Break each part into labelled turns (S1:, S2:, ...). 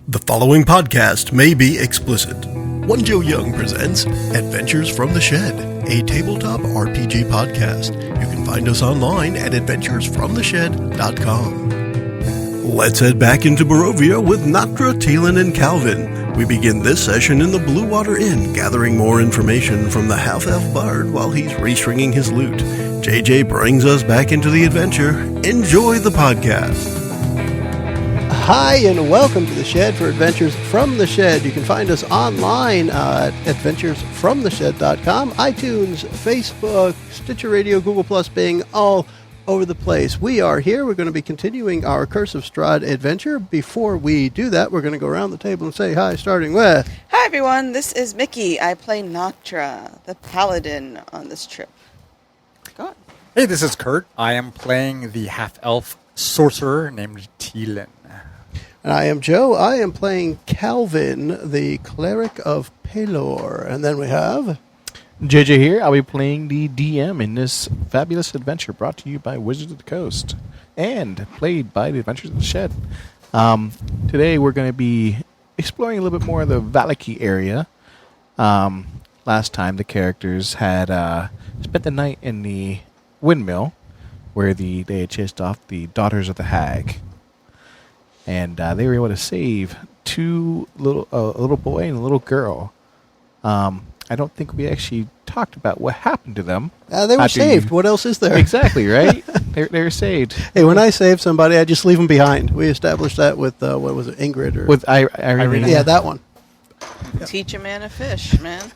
S1: The following podcast may be explicit. One Joe Young presents Adventures from the Shed, a tabletop RPG podcast. You can find us online at adventuresfromtheshed.com. Let's head back into Barovia with Noctra, Tielen, and Calvin. We begin this session in the Blue Water Inn, gathering more information from the half-elf bard while he's restringing his lute. JJ brings us back into the adventure. Enjoy the podcast.
S2: Hi, and welcome to the Shed for Adventures from the Shed. You can find us online at adventuresfromtheshed.com, iTunes, Facebook, Stitcher Radio, Google+, Bing, all over the place. We are here. We're going to be continuing our Curse of Strahd adventure. Before we do that, we're going to go around the table and say hi, starting with...
S3: Hi, everyone. This is Mickie. I play Noctra, the paladin on this trip. Go on.
S4: Hey, this is Kurt. I am playing the half-elf sorcerer named Tielen.
S2: And I am Joe. I am playing Calvin, the cleric of Pelor. And then we have...
S5: JJ here. I'll be playing the DM in this fabulous adventure brought to you by Wizards of the Coast and played by the Adventures of the Shed. Today we're going to be exploring a little bit more of the Valaki area. Last time the characters had spent the night in the windmill where they had chased off the Daughters of the Hag. And they were able to save a little boy and a little girl. I don't think we actually talked about what happened to them.
S2: They were saved. What else is there?
S5: Exactly, right? they were saved.
S2: Hey, when I save somebody, I just leave them behind. We established that with, what was it, Ingrid? Or
S5: With Irene.
S2: Yeah, that one.
S3: Teach a man to fish, man.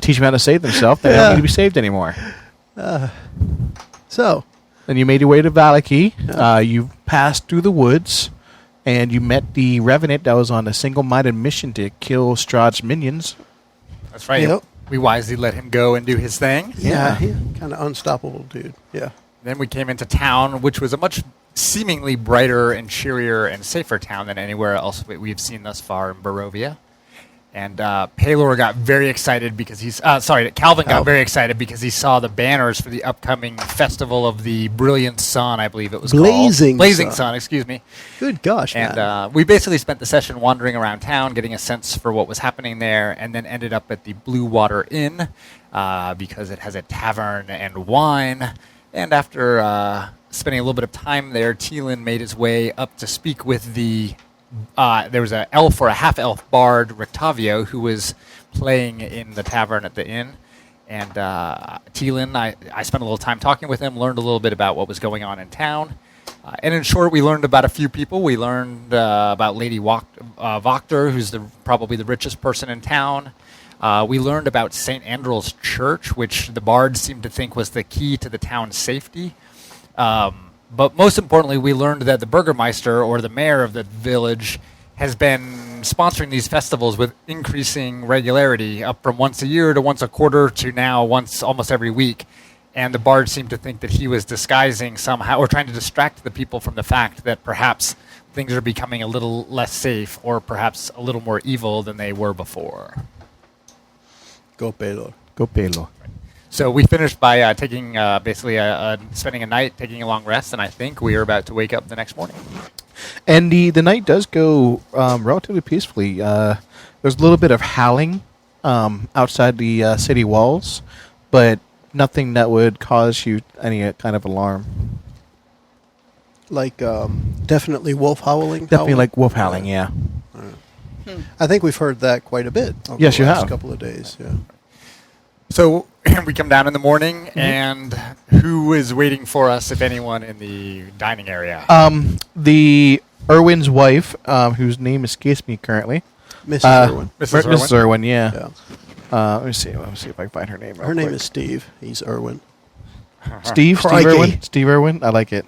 S5: Teach them how to save themselves. They don't need to be saved anymore.
S2: So...
S5: Then you made your way to Valaki. You passed through the woods, and you met the Revenant that was on a single-minded mission to kill Strahd's minions.
S4: That's right.
S2: Yep.
S4: We wisely let him go and do his thing.
S2: Yeah, he's kind of unstoppable dude. Yeah.
S4: Then we came into town, which was a much seemingly brighter and cheerier and safer town than anywhere else we've seen thus far in Barovia. And Pelor got very excited because Calvin got very excited because he saw the banners for the upcoming Festival of the Brilliant Sun, I believe it was called. Blazing Sun, excuse me.
S2: Good gosh, man.
S4: And we basically spent the session wandering around town, getting a sense for what was happening there, and then ended up at the Blue Water Inn because it has a tavern and wine. And after spending a little bit of time there, Tielen made his way up to speak with the... there was an elf or a half-elf bard, Rictavio, who was playing in the tavern at the inn. And Tielen, I spent a little time talking with him, learned a little bit about what was going on in town. And in short, we learned about a few people. We learned about Lady Voctor, who's probably the richest person in town. We learned about St. Andrew's Church, which the bards seemed to think was the key to the town's safety. But most importantly, we learned that the Burgermeister, or the mayor of the village, has been sponsoring these festivals with increasing regularity, up from once a year to once a quarter to now once almost every week. And the bards seemed to think that he was disguising somehow, or trying to distract the people from the fact that perhaps things are becoming a little less safe, or perhaps a little more evil than they were before.
S2: Go Pelor.
S5: Go Pelor.
S4: So we finished by taking spending a night, taking a long rest, and I think we are about to wake up the next morning.
S5: And the night does go relatively peacefully. There's a little bit of howling outside the city walls, but nothing that would cause you any kind of alarm.
S2: Like definitely wolf howling?
S5: Definitely like wolf howling, yeah.
S2: I think we've heard that quite a bit over
S5: Yes,
S2: the
S5: you
S2: last
S5: have.
S2: couple of days. Yeah.
S4: So we come down in the morning, and who is waiting for us, if anyone, in the dining area?
S5: The Irwin's wife, whose name escapes me currently.
S2: Mrs. Irwin.
S5: Mrs. Irwin, yeah.
S2: Yeah.
S5: Let me see if I can find her name.
S2: Her name is Steve. He's Irwin.
S5: Steve
S2: Crikey.
S5: Irwin? Steve Irwin? I like it.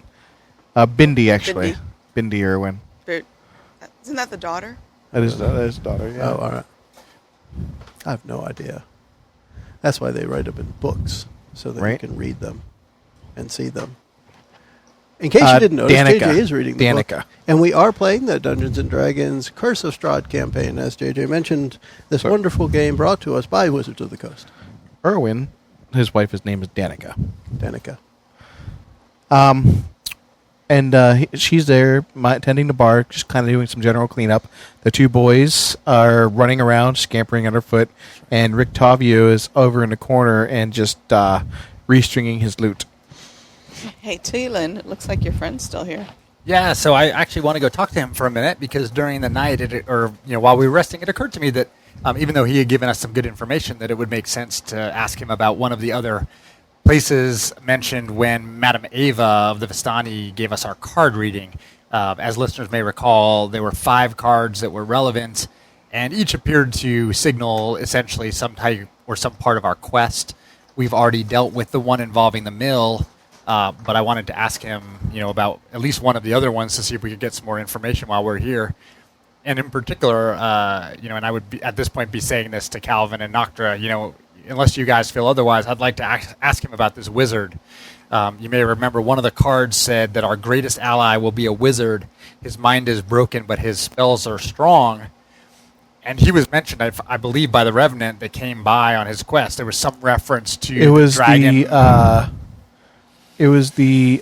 S5: Bindi, actually. Bindi Irwin.
S3: Isn't that the daughter?
S5: That is his daughter, yeah.
S2: Oh, all right. I have no idea. That's why they write them in books, so that you can read them and see them. In case you didn't notice,
S5: Danica.
S2: JJ is reading the
S5: Danica.
S2: book. And we are playing the Dungeons & Dragons Curse of Strahd campaign, as JJ mentioned, this wonderful game brought to us by Wizards of the Coast.
S5: Irwin, his wife's name is Danica.
S2: Danica.
S5: And she's there tending the bar, just kind of doing some general cleanup. The two boys are running around, scampering underfoot, and Rick Tavio is over in the corner and just restringing his lute.
S3: Hey, Tielen, it looks like your friend's still here.
S4: Yeah, so I actually want to go talk to him for a minute because during the night, while we were resting, it occurred to me that even though he had given us some good information, that it would make sense to ask him about one of the other places mentioned when Madame Ava of the Vistani gave us our card reading. As listeners may recall, there were 5 cards that were relevant, and each appeared to signal essentially some type or some part of our quest. We've already dealt with the one involving the mill, but I wanted to ask him, about at least one of the other ones to see if we could get some more information while we're here. And in particular, and I would at this point be saying this to Calvin and Noctra, unless you guys feel otherwise, I'd like to ask him about this wizard. You may remember one of the cards said that our greatest ally will be a wizard. His mind is broken, but his spells are strong. And he was mentioned, I believe, by the Revenant that came by on his quest. There was some reference to the dragon.
S5: It was the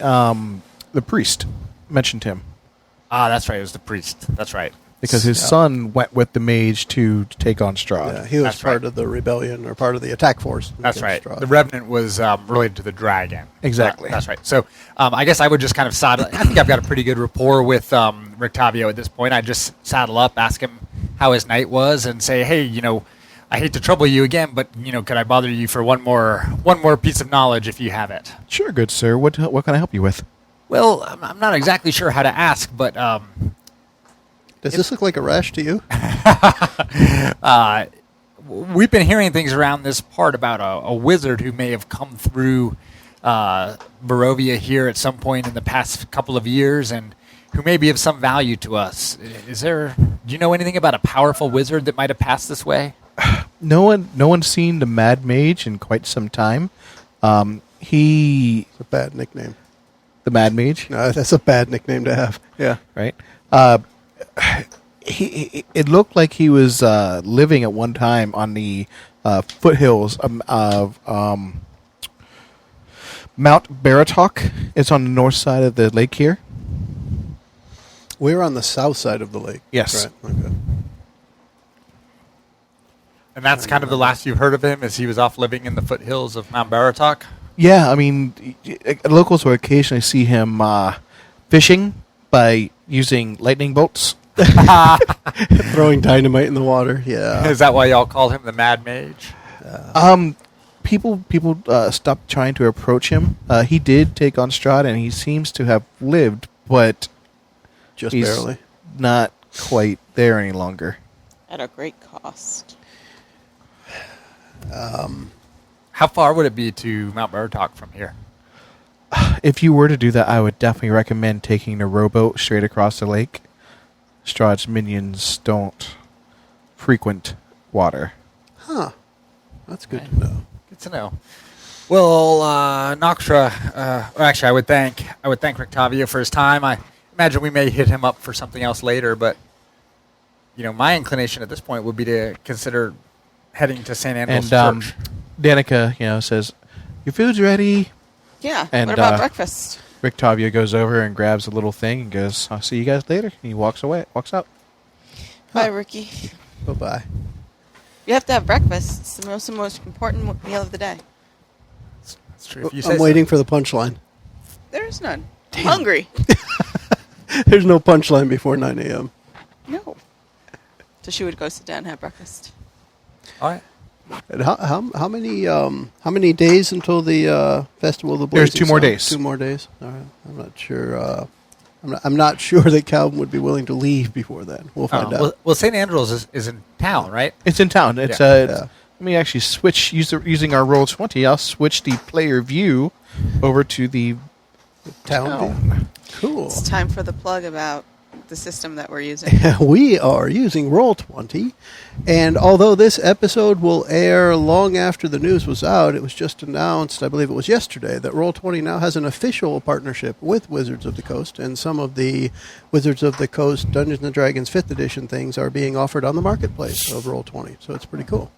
S5: priest mentioned him.
S4: Ah, that's right. It was the priest. That's right.
S5: Because his son went with the mage to take on Strahd.
S2: Yeah, he was part of the rebellion or part of the attack force.
S4: That's right. Strahd. The Revenant was related to the dragon.
S5: Exactly.
S4: That's right. So I guess I would just kind of saddle. I think I've got a pretty good rapport with Rick Tavio at this point. I'd just saddle up, ask him how his night was, and say, hey, I hate to trouble you again, but could I bother you for one more piece of knowledge if you have it?
S5: Sure, good sir. What can I help you with?
S4: Well, I'm not exactly sure how to ask, but
S2: does this look like a rash to you?
S4: We've been hearing things around this part about a wizard who may have come through Barovia here at some point in the past couple of years, and who may be of some value to us. Do you know anything about a powerful wizard that might have passed this way?
S5: No one's seen the Mad Mage in quite some time.
S2: It's a bad nickname.
S5: The Mad Mage?
S2: No, that's a bad nickname to have. Yeah.
S5: Right. It looked like he was living at one time on the foothills of Mount Baratok. It's on the north side of the lake here.
S2: We're on the south side of the lake.
S5: Yes.
S2: Right. Okay.
S4: And that's kind of the last you've heard of him, as he was off living in the foothills of Mount Baratok?
S5: Yeah, I mean, locals will occasionally see him fishing by using lightning bolts.
S2: Throwing dynamite in the water. Yeah.
S4: Is that why y'all call him the Mad Mage?
S5: People stopped trying to approach him. He did take on Strahd, and he seems to have lived, but
S2: just
S5: he's
S2: barely.
S5: Not quite there any longer.
S3: At a great cost.
S4: How far would it be to Mount Baratok from here?
S5: If you were to do that, I would definitely recommend taking a rowboat straight across the lake. Strahd's minions don't frequent water.
S2: Huh. That's good to know.
S4: Good to know. Well, Noctra, actually, I would thank Rick Tavio for his time. I imagine we may hit him up for something else later, but my inclination at this point would be to consider heading to St. Andrew's Church.
S5: Danica, says, "Your food's ready."
S3: Yeah.
S5: And,
S3: what about breakfast?
S5: Rick Tavio goes over and grabs a little thing and goes, "I'll see you guys later." And he walks out.
S3: Bye, Ricky.
S2: Bye-bye.
S3: You have to have breakfast. It's the most important meal of the day.
S4: That's true. If you say
S2: I'm waiting for the punchline.
S3: There's none. I'm hungry.
S2: There's no punchline before 9 a.m.
S3: No. So she would go sit down and have breakfast.
S4: All right.
S2: And how many days until the Festival of the Blazing
S5: There's 2 more
S2: Sun?
S5: days.
S2: 2 more days. All right. I'm not sure. I'm not sure that Calvin would be willing to leave before then. We'll find out.
S4: Well, St. Andrews is in town, right?
S5: It's in town. It's
S2: Yeah.
S5: Let me actually switch using our Roll20. I'll switch the player view over to the
S2: Town. Cool.
S3: It's time for the plug about the system that we're using.
S2: We are using Roll20, and although this episode will air long after the news was out, it was just announced, I believe it was yesterday, that Roll20 now has an official partnership with Wizards of the Coast, and some of the Wizards of the Coast Dungeons & Dragons 5th edition things are being offered on the marketplace of Roll20, so it's pretty cool.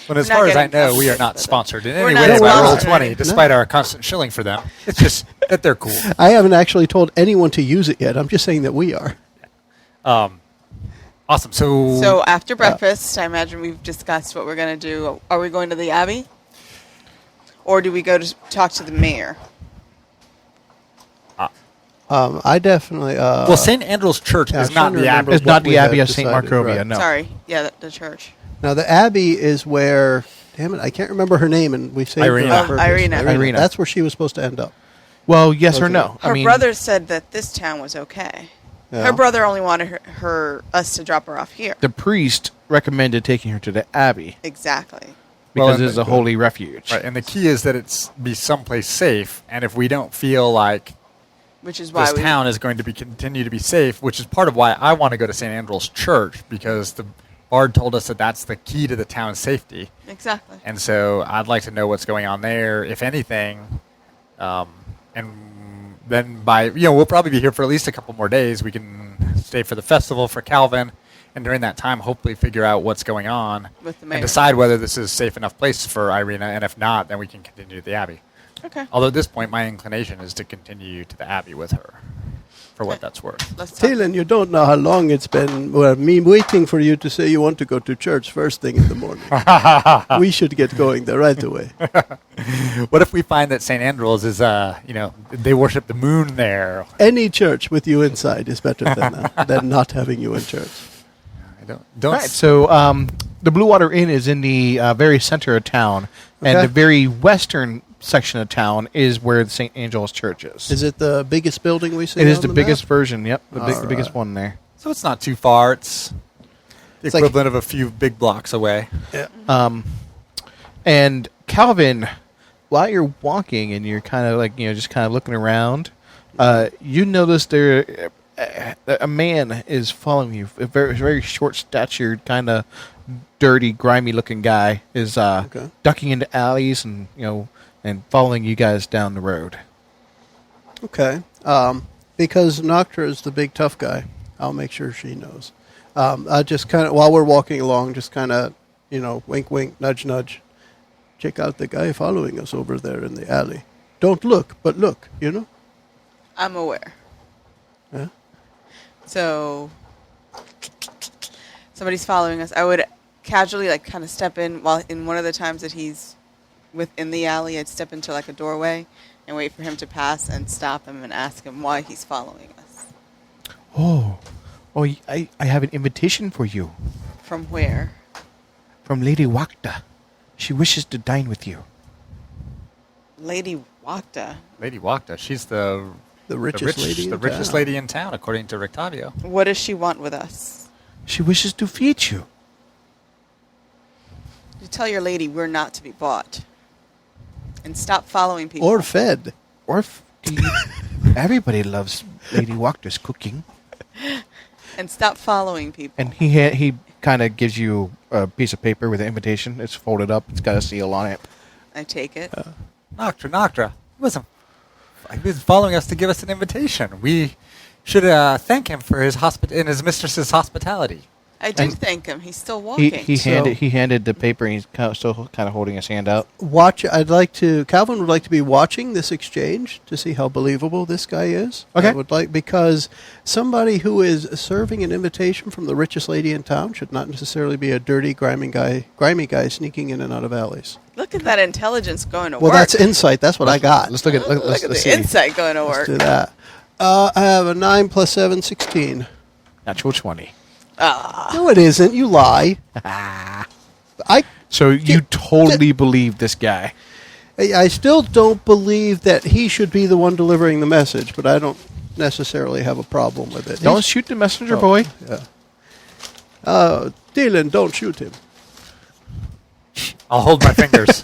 S4: Well, as
S3: We're not
S4: far as I
S3: getting
S4: know, we are
S3: compensated
S4: not
S3: for that.
S4: sponsored in
S3: We're
S4: any
S3: not
S4: way by
S2: sponsored.
S4: Roll20, despite our constant shilling for them. It's just that they're cool.
S2: I haven't actually told anyone to use it yet. I'm just saying that we are.
S4: Awesome.
S3: So after breakfast, I imagine we've discussed what we're going to do. Are we going to the Abbey? Or do we go to talk to the mayor?
S2: I definitely.
S4: well, St. Andrew's Church
S2: Yeah,
S4: is
S2: I'm
S4: not
S2: trying to
S4: the
S2: remember
S4: Abbey.
S5: It's not
S2: we
S5: the
S2: had
S5: Abbey of St.
S2: decided,
S5: Markovia,
S2: right.
S5: no.
S3: Sorry. Yeah, the church.
S2: Now the Abbey is where. Damn it! I can't remember her name, and we saved
S4: Irina.
S2: her on purpose.
S3: Irina.
S5: Irina.
S2: That's where she was supposed to end up.
S5: Well, yes or
S2: Okay.
S5: no.
S3: Her brother said that this town was okay.
S2: Yeah.
S3: Her brother only wanted us to drop her off here.
S5: The priest recommended taking her to the Abbey
S3: Exactly.
S5: because
S4: Well,
S5: it's a holy refuge.
S4: Right, and the key is that it's be someplace safe. And if we don't feel like
S3: Which is why
S4: this town is going to continue to be safe, which is part of why I want to go to St. Andrew's Church, because the bard told us that that's the key to the town's safety.
S3: Exactly.
S4: And so I'd like to know what's going on there, if anything. And then we'll probably be here for at least a couple more days. We can stay for the festival for Calvin, and during that time, hopefully figure out what's going on
S3: With the mayor.
S4: and decide whether this is a safe enough place for Irina, and if not, then we can continue to the Abbey.
S3: Okay.
S4: Although at this point, my inclination is to continue to the Abbey with her, for what
S3: Okay.
S4: that's worth.
S3: Let's talk.
S2: Tielen, you don't know how long it's been. Well, me waiting for you to say you want to go to church first thing in the morning. We should get going there right away.
S4: What if we find that St. Andrew's is, they worship the moon there?
S2: Any church with you inside is better than not having you in church.
S4: I don't.
S5: Right. So the Blue Water Inn is in the very center of town, and
S2: Okay.
S5: the very western section of town is where the St. Angel's Church is.
S2: Is it the biggest building we see?
S5: It is
S2: on
S5: the
S2: map?
S5: biggest version. Yep, the
S2: All
S5: biggest
S2: right.
S5: one there.
S4: So it's not too far. It's the
S2: It's like-
S4: equivalent of a few big blocks away.
S5: And Calvin, while you're walking and you're kind of like just kind of looking around, you notice there a man is following you. A very short statured, kind of dirty, grimy looking guy is
S2: Okay.
S5: ducking into alleys and and following you guys down the road.
S2: Okay. Because Noctra is the big tough guy, I'll make sure she knows. I just kind of, while we're walking along, just kind of, wink, wink, nudge, nudge. Check out the guy following us over there in the alley. Don't look, but look,
S3: I'm aware.
S2: Yeah.
S3: So somebody's following us. I would casually kind of step in while in one of the times that he's within the alley. I'd step into a doorway and wait for him to pass and stop him and ask him why he's following us.
S5: Oh, I have an invitation for you
S3: From where?
S5: from Lady Wakta. She wishes to dine with you.
S3: Lady Wakta.
S4: Lady Wakta, she's the
S2: richest lady in
S4: richest
S2: town.
S4: lady in town, according to Rictavio.
S3: What does she want with us?
S5: She wishes to feed you.
S3: You tell your lady we're not to be bought. And stop following people.
S2: Or fed.
S5: Everybody loves Lady Wakta's cooking.
S3: And stop following people.
S5: And he kind of gives you a piece of paper with an invitation. It's folded up. It's got a seal on it.
S3: I take it.
S4: Noctra. He was following us to give us an invitation. We should thank him for his and his mistress's hospitality.
S3: I did thank him. He's still walking.
S5: He handed the paper, and he's still kind of holding his hand out.
S2: Calvin would like to be watching this exchange to see how believable this guy is.
S5: Okay.
S2: Because somebody who is serving an invitation from the richest lady in town should not necessarily be a dirty, grimy guy sneaking in and out of alleys.
S3: Look at that intelligence going to
S2: Well,
S3: work.
S2: that's insight. That's what I got.
S5: Let's look at
S3: Look at the insight going to
S2: Let's
S3: work.
S2: do that. I have a 9 plus 7, 16.
S5: Natural 20.
S2: No, it isn't. You lie.
S5: So you totally believe this guy.
S2: I still don't believe that he should be the one delivering the message, but I don't necessarily have a problem with it.
S5: Don't shoot the messenger, boy.
S2: Tielen, don't shoot him.
S4: I'll hold my fingers.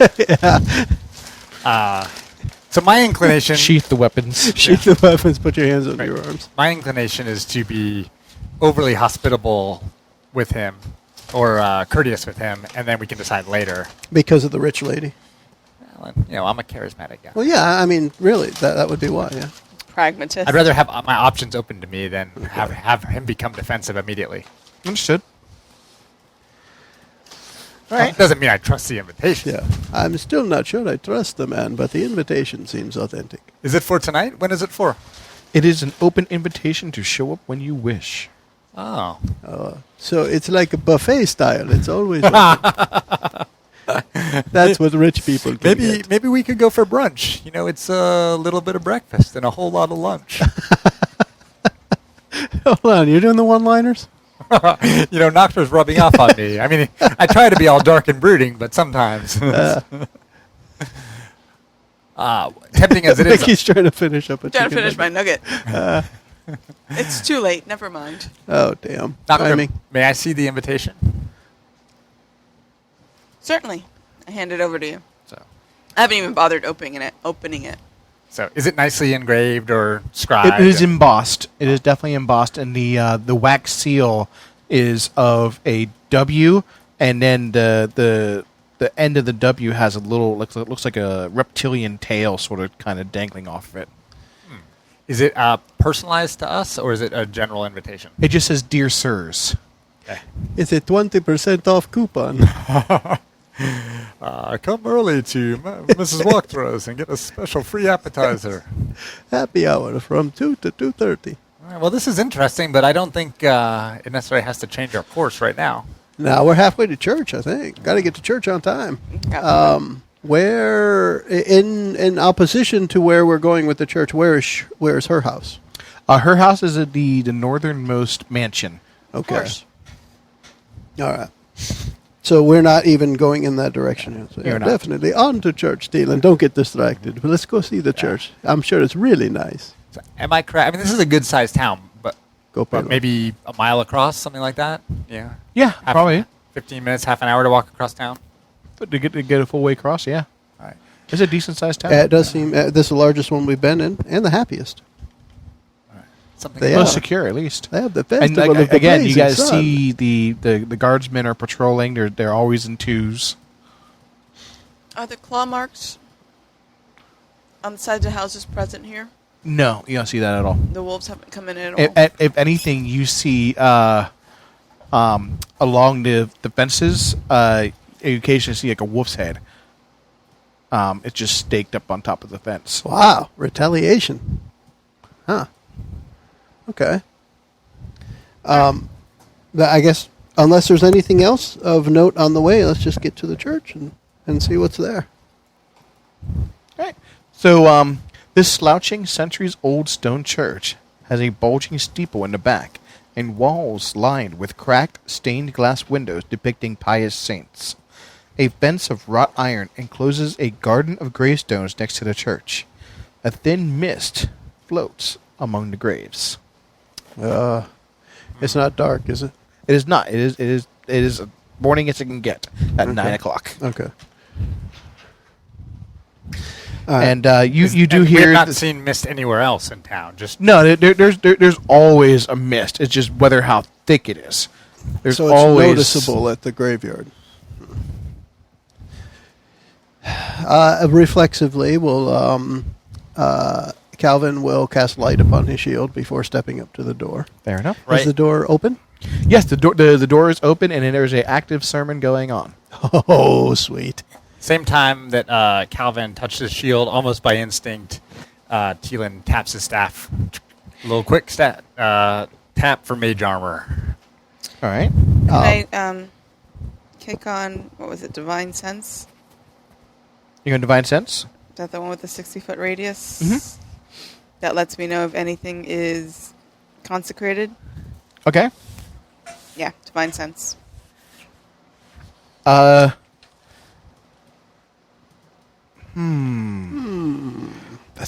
S4: So my inclination,
S5: Sheath the weapons.
S2: Sheath the weapons, put your hands under your arms.
S4: my inclination is to be overly hospitable with him, or courteous with him, and then we can decide later.
S2: Because of the rich lady.
S4: Well, I'm a charismatic guy.
S2: Well, yeah, I mean, really, that would be why, yeah.
S3: Pragmatist.
S4: I'd rather have my options open to me than have him become defensive immediately.
S5: Understood.
S4: Right. Doesn't mean I trust the invitation.
S2: Yeah. I'm still not sure I trust the man, but the invitation seems authentic.
S4: Is it for tonight? When is it for?
S5: It is an open invitation to show up when you wish.
S4: Oh.
S2: So it's like a buffet style. It's always open. That's what rich people can get.
S4: Maybe we could go for brunch. You know, it's a little bit of breakfast and a whole lot of lunch.
S2: Hold on, you're doing the one-liners?
S4: You know, Noctra's rubbing off on me. I mean, I try to be all dark and brooding, but sometimes. Tempting as it is.
S2: Mickey's trying to finish up a
S3: Trying to
S2: chicken
S3: finish my
S2: nugget.
S3: nugget. It's too late. Never mind.
S2: Oh, damn.
S4: Noctra,
S2: Timing.
S4: may I see the invitation?
S3: Certainly. I hand it over to you.
S4: So,
S3: I haven't even bothered opening it.
S4: is it nicely engraved or scribed?
S5: It is embossed. It is definitely embossed, and the wax seal is of a W, and then the end of the W has a little looks like a reptilian tail, sort of kind of dangling off of it.
S4: Is it personalized to us, or is it a general invitation?
S5: It just says, "Dear Sirs."
S4: Okay.
S2: It's a 20% off coupon.
S4: Come early to Mrs. Noctra's and get a special free appetizer.
S2: Happy hour from 2 to 2:30.
S4: All right, well, this is interesting, but I don't think it necessarily has to change our course right now.
S2: Now we're halfway to church, I think. Got to get to church on time. Where, in opposition to where we're going with the church, where is her house?
S5: Her house is at the northernmost mansion.
S2: Okay.
S3: Of course.
S2: All right. So we're not even going in that direction. So
S5: You're not.
S2: definitely on to church, Tielen. Don't get distracted. But let's go see the church. I'm sure it's really nice.
S4: So, am I correct? I mean, this is a good-sized town, but
S2: Go pay
S4: maybe a mile across, something like that? Yeah.
S5: Yeah, probably.
S4: 15 minutes, half an hour to walk across town?
S5: But to get a full way across, yeah.
S4: All right.
S5: It's a decent sized town.
S2: It does seem this is the largest one we've been in and the happiest.
S4: Something
S2: They
S5: Most
S2: are.
S5: secure, at least.
S2: They have the
S5: And
S2: festival of the
S5: again, you
S2: blazing
S5: guys
S2: sun.
S5: see the guardsmen are patrolling. They're always in twos.
S3: Are the claw marks on the side of the houses present here?
S5: No, you don't see that at all.
S3: The wolves haven't come in at all?
S5: If anything, you see along the fences, you occasionally see like a wolf's head. It's just staked up on top of the fence.
S2: Wow, retaliation. Huh. Okay. I guess unless there's anything else of note on the way, let's just get to the church and see what's there.
S5: Right. So this slouching, centuries-old stone church has a bulging steeple in the back and walls lined with cracked, stained glass windows depicting pious saints. A fence of wrought iron encloses a garden of gravestones next to the church. A thin mist floats among the graves.
S2: It's not dark, is it?
S5: It is not. It is as morning as it can get at 9 o'clock.
S2: Okay.
S5: And you do
S4: and
S5: hear
S4: we've not seen mist anywhere else in town. Just
S5: no. There's always a mist. It's just whether how thick it is. There's
S2: So it's
S5: always
S2: noticeable at the graveyard. Reflexively, Calvin will cast light upon his shield before stepping up to the door.
S5: Fair enough.
S2: Is the door open?
S5: Yes, the door is open, and then there's an active sermon going on.
S2: Oh, sweet.
S4: same time that Calvin touched his shield, almost by instinct, Tielen taps his staff. A little quick tap for mage armor.
S5: All right.
S3: Can I kick on, what was it, Divine Sense?
S5: You're going to Divine Sense?
S3: Is that the one with the 60-foot radius?
S5: Mhm.
S3: That lets me know if anything is consecrated?
S5: Okay.
S3: Yeah, Divine Sense.
S5: That's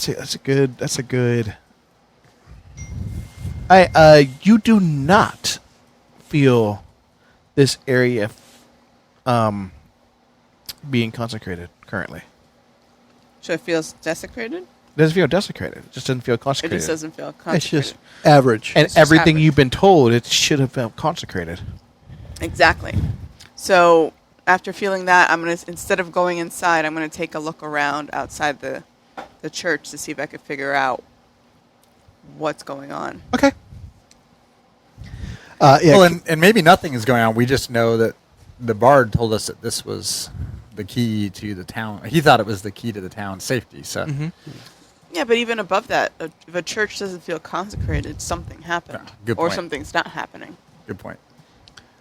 S5: it. That's a good. You do not feel this area being consecrated currently.
S3: So it feels desecrated?
S5: It doesn't feel desecrated. It just doesn't feel
S3: It
S5: consecrated.
S3: just doesn't feel
S2: It's
S3: consecrated.
S2: just average.
S5: And
S3: it's just
S5: everything
S3: average.
S5: you've been told, it should have felt consecrated.
S3: Exactly. So after feeling that, I'm gonna, instead of going inside, I'm gonna take a look around outside the church to see if I could figure out what's going on.
S5: Okay.
S2: Yeah,
S4: Well, and maybe nothing is going on. We just know that the bard told us that this was the key to the town. He thought it was the key to the town's safety. So,
S3: Yeah, but even above that, if a church doesn't feel consecrated, something happened.
S4: Yeah, good
S3: or
S4: point.
S3: something's not happening.
S4: good point.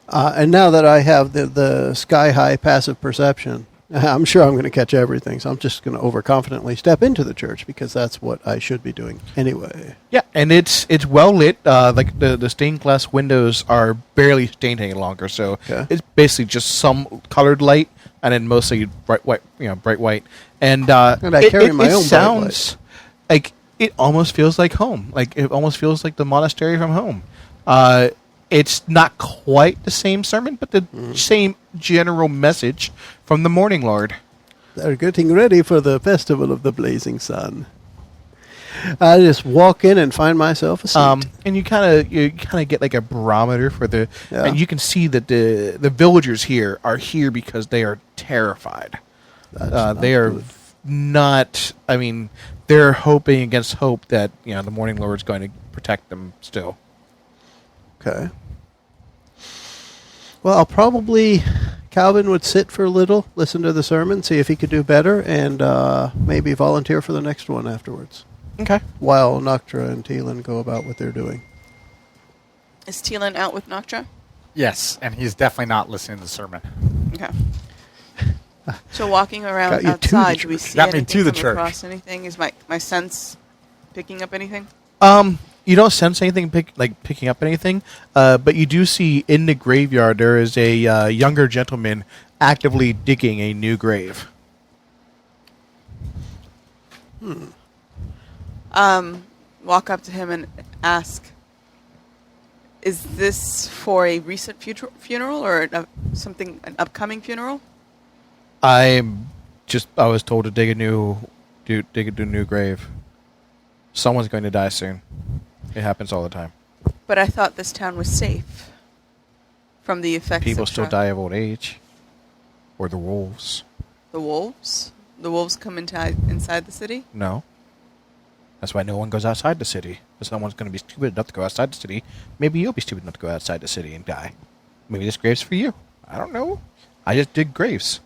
S2: And now that I have the sky-high passive perception, I'm sure I'm going to catch everything. So I'm just going to overconfidently step into the church because that's what I should be doing anyway.
S5: Yeah, and it's well lit. Like the stained glass windows are barely stained any longer, so
S2: Okay.
S5: it's basically just some colored light, and then mostly bright white. Bright white. And
S2: I carry my own bright
S5: sounds like it almost feels like home. Like it almost feels like the monastery from home. It's not quite the same sermon, but the same general message from the Morning Lord.
S2: They're getting ready for the festival of the blazing sun. I just walk in and find myself a seat.
S5: And you kind of get like a barometer for the,
S2: Yeah.
S5: and you can see that the villagers here are here because they are terrified. They are
S2: good.
S5: not. I mean, they're hoping against hope that the Morning Lord is going to protect them still.
S2: Okay. Well, I'll probably... Calvin would sit for a little, listen to the sermon, see if he could do better, and maybe volunteer for the next one afterwards.
S5: Okay.
S2: While Noctra and Tielen go about what they're doing.
S3: Is Tielen out with Noctra?
S4: Yes, and he's definitely not listening to the sermon.
S3: Okay. So walking
S2: Got
S3: around
S2: you to the
S3: outside, do we
S2: church.
S3: see
S4: Got me
S3: anything
S4: to the
S3: come
S4: church.
S3: across anything? Is my sense picking up anything?
S5: You don't sense anything picking up anything, but you do see in the graveyard there is a younger gentleman actively digging a new grave.
S3: Walk up to him and ask, is this for a recent funeral or an upcoming funeral?
S5: I was told to dig a new grave. Someone's going to die soon. It happens all the time.
S3: But I thought this town was safe from the effects
S5: People
S3: of
S5: still
S3: tra-
S5: die of old age, or the wolves.
S3: The wolves? The wolves come inside the city?
S5: No. That's why no one goes outside the city. Because someone's going to be stupid enough to go outside the city. Maybe you'll be stupid enough to go outside the city and die. Maybe this grave's for you. I don't know. I just dig graves.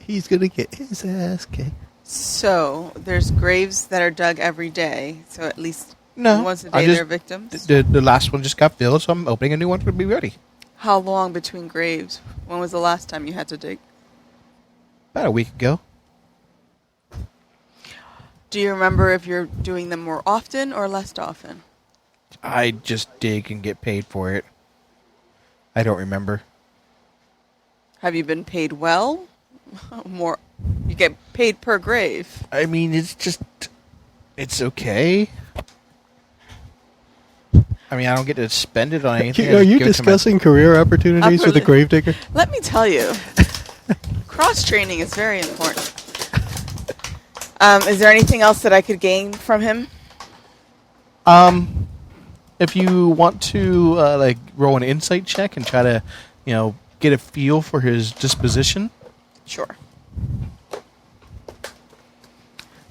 S2: He's going to get his ass kicked.
S3: So there's graves that are dug every day. So at least
S5: No.
S3: once a
S5: I
S3: day
S5: just-
S3: they're victims.
S5: The last one just got filled, so I'm opening a new one to be ready.
S3: How long between graves? When was the last time you had to dig?
S5: About a week ago.
S3: Do you remember if you're doing them more often or less often?
S5: I just dig and get paid for it. I don't remember.
S3: Have you been paid well? More, you get paid per grave.
S5: I mean, it's okay. I mean, I don't get to spend it on anything. I
S2: Are
S5: just
S2: you
S5: give it to my-
S2: discussing career opportunities with a gravedigger?
S3: Let me tell you, cross training is very important. Is there anything else that I could gain from him?
S5: If you want to roll an insight check and try to, get a feel for his disposition.
S3: Sure.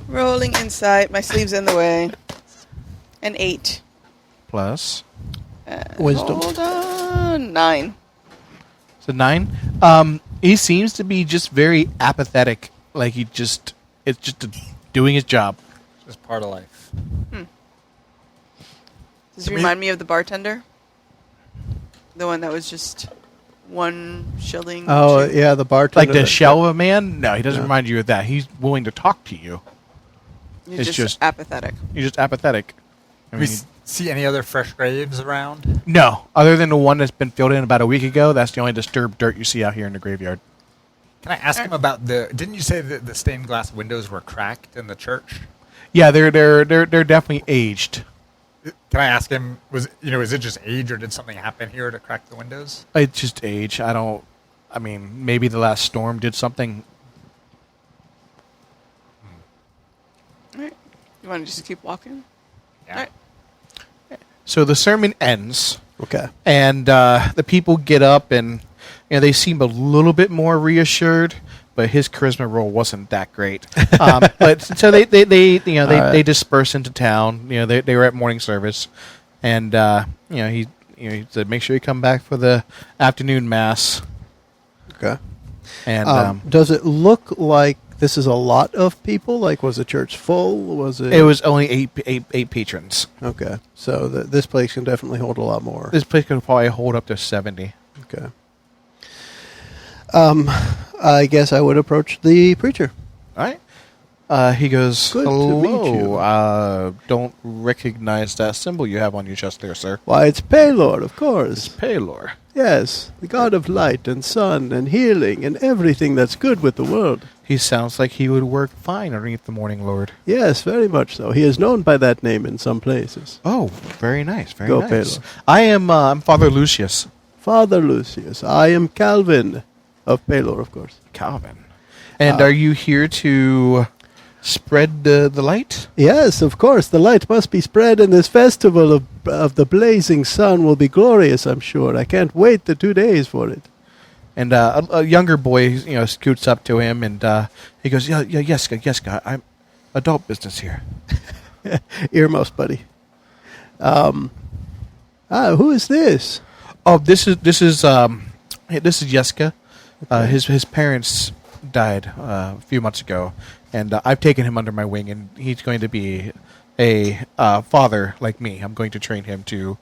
S3: Rolling insight. My sleeve's in the way. An 8.
S5: Plus.
S2: Wisdom.
S3: Hold on. 9.
S5: So 9. He seems to be just very apathetic. Like it's just doing his job.
S4: Just part of life.
S3: Does it remind me of the bartender? The one that was just 1 shilling.
S2: Oh,
S3: two?
S2: yeah, the bartender.
S5: Like the shell of a man? No, he doesn't remind you of that. He's willing to talk to you.
S3: You're
S5: it's
S3: just
S5: just-
S3: apathetic.
S5: You're just apathetic. I
S4: Do we
S5: mean,
S4: see any other fresh graves around?
S5: no, other than the one that's been filled in about a week ago. That's the only disturbed dirt you see out here in the graveyard.
S4: Can I ask him about didn't you say that the stained glass windows were cracked in the church?
S5: Yeah, they're definitely aged.
S4: Can I ask him, is it just age or did something happen here to crack the windows?
S5: It's just age. I mean, maybe the last storm did something.
S3: All right. You want to just keep walking?
S4: Yeah.
S3: All right.
S5: So the sermon ends,
S2: Okay.
S5: and the people get up, and they seem a little bit more reassured. But his charisma roll wasn't that great. But so they disperse into town. They were at morning service, and he he said, make sure you come back for the afternoon mass.
S2: Okay.
S5: And
S2: does it look like this is a lot of people? Like, was the church full? Was it?
S5: it was only eight patrons.
S2: Okay. So this place can definitely hold a lot more.
S5: This place could probably hold up to 70.
S2: Okay. I guess I would approach the preacher.
S5: All right. He goes,
S2: Good to
S5: hello.
S2: meet you.
S5: Don't recognize that symbol you have on your chest there, sir.
S2: Why, it's Pelor, of course.
S5: Palor.
S2: Yes, the god of light and sun and healing and everything that's good with the world.
S5: He sounds like he would work fine underneath the Morning Lord.
S2: Yes, very much so. He is known by that name in some places.
S5: Oh, very nice. Very
S2: Go,
S5: nice.
S2: Palor.
S5: I am I'm Father Lucius.
S2: Father Lucius. I am Calvin of Pelor, of course.
S5: Calvin. And are you here to spread the light?
S2: Yes, of course. The light must be spread, and this festival of the blazing sun will be glorious, I'm sure. I can't wait the 2 days for it.
S5: And a younger boy, scoots up to him, and he goes, "Yeah, Yeska, I'm adult business here."
S2: Earmuffs, buddy. Who is this?
S5: Oh, this is Yeska. His parents died a few months ago, and I've taken him under my wing, and he's going to be a father like me. I'm going to train him to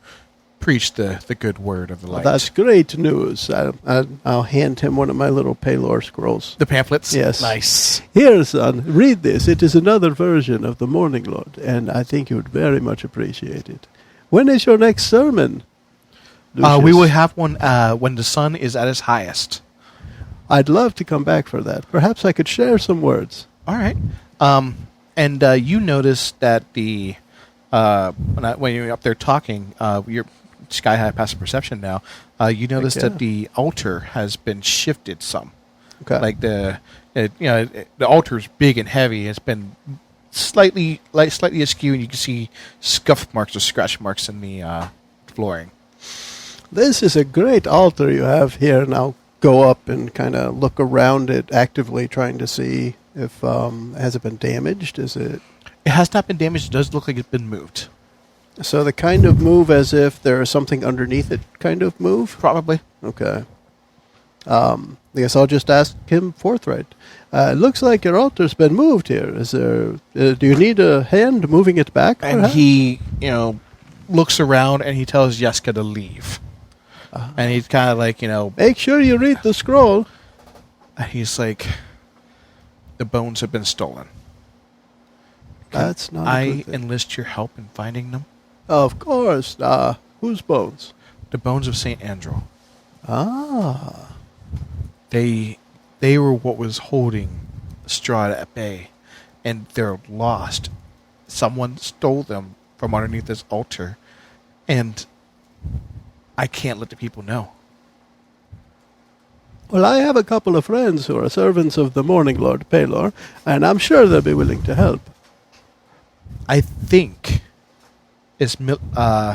S5: preach the good word of the light.
S2: That's great news. I'll hand him one of my little Pelor scrolls.
S5: The pamphlets?
S2: Yes.
S5: Nice.
S2: Here, son, read this. It is another version of the Morning Lord, and I think you would very much appreciate it. When is your next sermon, Lucius?
S5: We will have one when the sun is at its highest.
S2: I'd love to come back for that. Perhaps I could share some words.
S5: All right. And you notice that when you're up there talking, you're sky high passive perception now. You notice that the altar has been shifted some.
S2: Okay.
S5: Like the altar's big and heavy. It's been slightly askew, and you can see scuff marks or scratch marks in the flooring.
S2: This is a great altar you have here. Now go up and kind of look around it actively, trying to see if has it been damaged? Is it?
S5: It has not been damaged. It does look like it's been moved.
S2: So the kind of move as if there is something underneath it kind of move?
S5: Probably.
S2: Okay. I guess I'll just ask him forthright. It looks like your altar's been moved here. Is there? Do you need a hand moving it back?
S5: And
S2: perhaps?
S5: he, looks around and he tells Yeska to leave. And he's kind of like,
S2: Make sure you read the scroll.
S5: he's like, the bones have been stolen.
S2: That's not
S5: I
S2: a good thing.
S5: enlist your help in finding them?
S2: Of course. Whose bones?
S5: The bones of St. Andrew.
S2: Ah.
S5: They were what was holding Strahd at bay, and they're lost. Someone stole them from underneath this altar, and I can't let the people know.
S2: Well, I have a couple of friends who are servants of the Morning Lord Pelor, and I'm sure they'll be willing to help.
S5: I think it's Milovaj,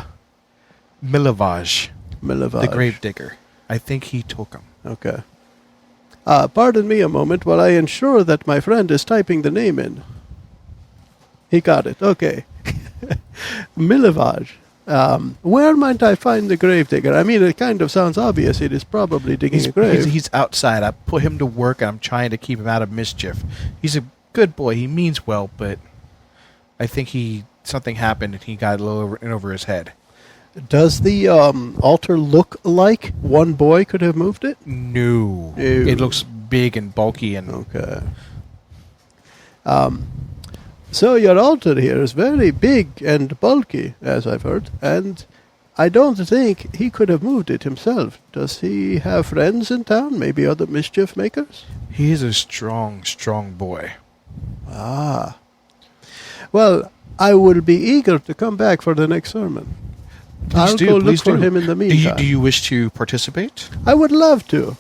S2: Milovaj.
S5: the gravedigger. I think he took them.
S2: Okay. Pardon me a moment while I ensure that my friend is typing the name in. He got it. Okay. Milovaj. Where might I find the gravedigger? I mean, it kind of sounds obvious. It is probably digging a grave.
S5: He's outside. I put him to work, and I'm trying to keep him out of mischief. He's a good boy. He means well, but I think something happened, and he got a little over his head.
S2: Does the altar look like one boy could have moved it?
S5: No.
S2: Ew.
S5: It looks big and bulky. And
S2: Okay. So your altar here is very big and bulky, as I've heard, and I don't think he could have moved it himself. Does he have friends in town? Maybe other mischief makers?
S5: he's a strong, strong boy.
S2: Ah. Well, I will be eager to come back for the next sermon. I'll go look for him in the meantime.
S5: Do you wish to participate?
S2: I would love to.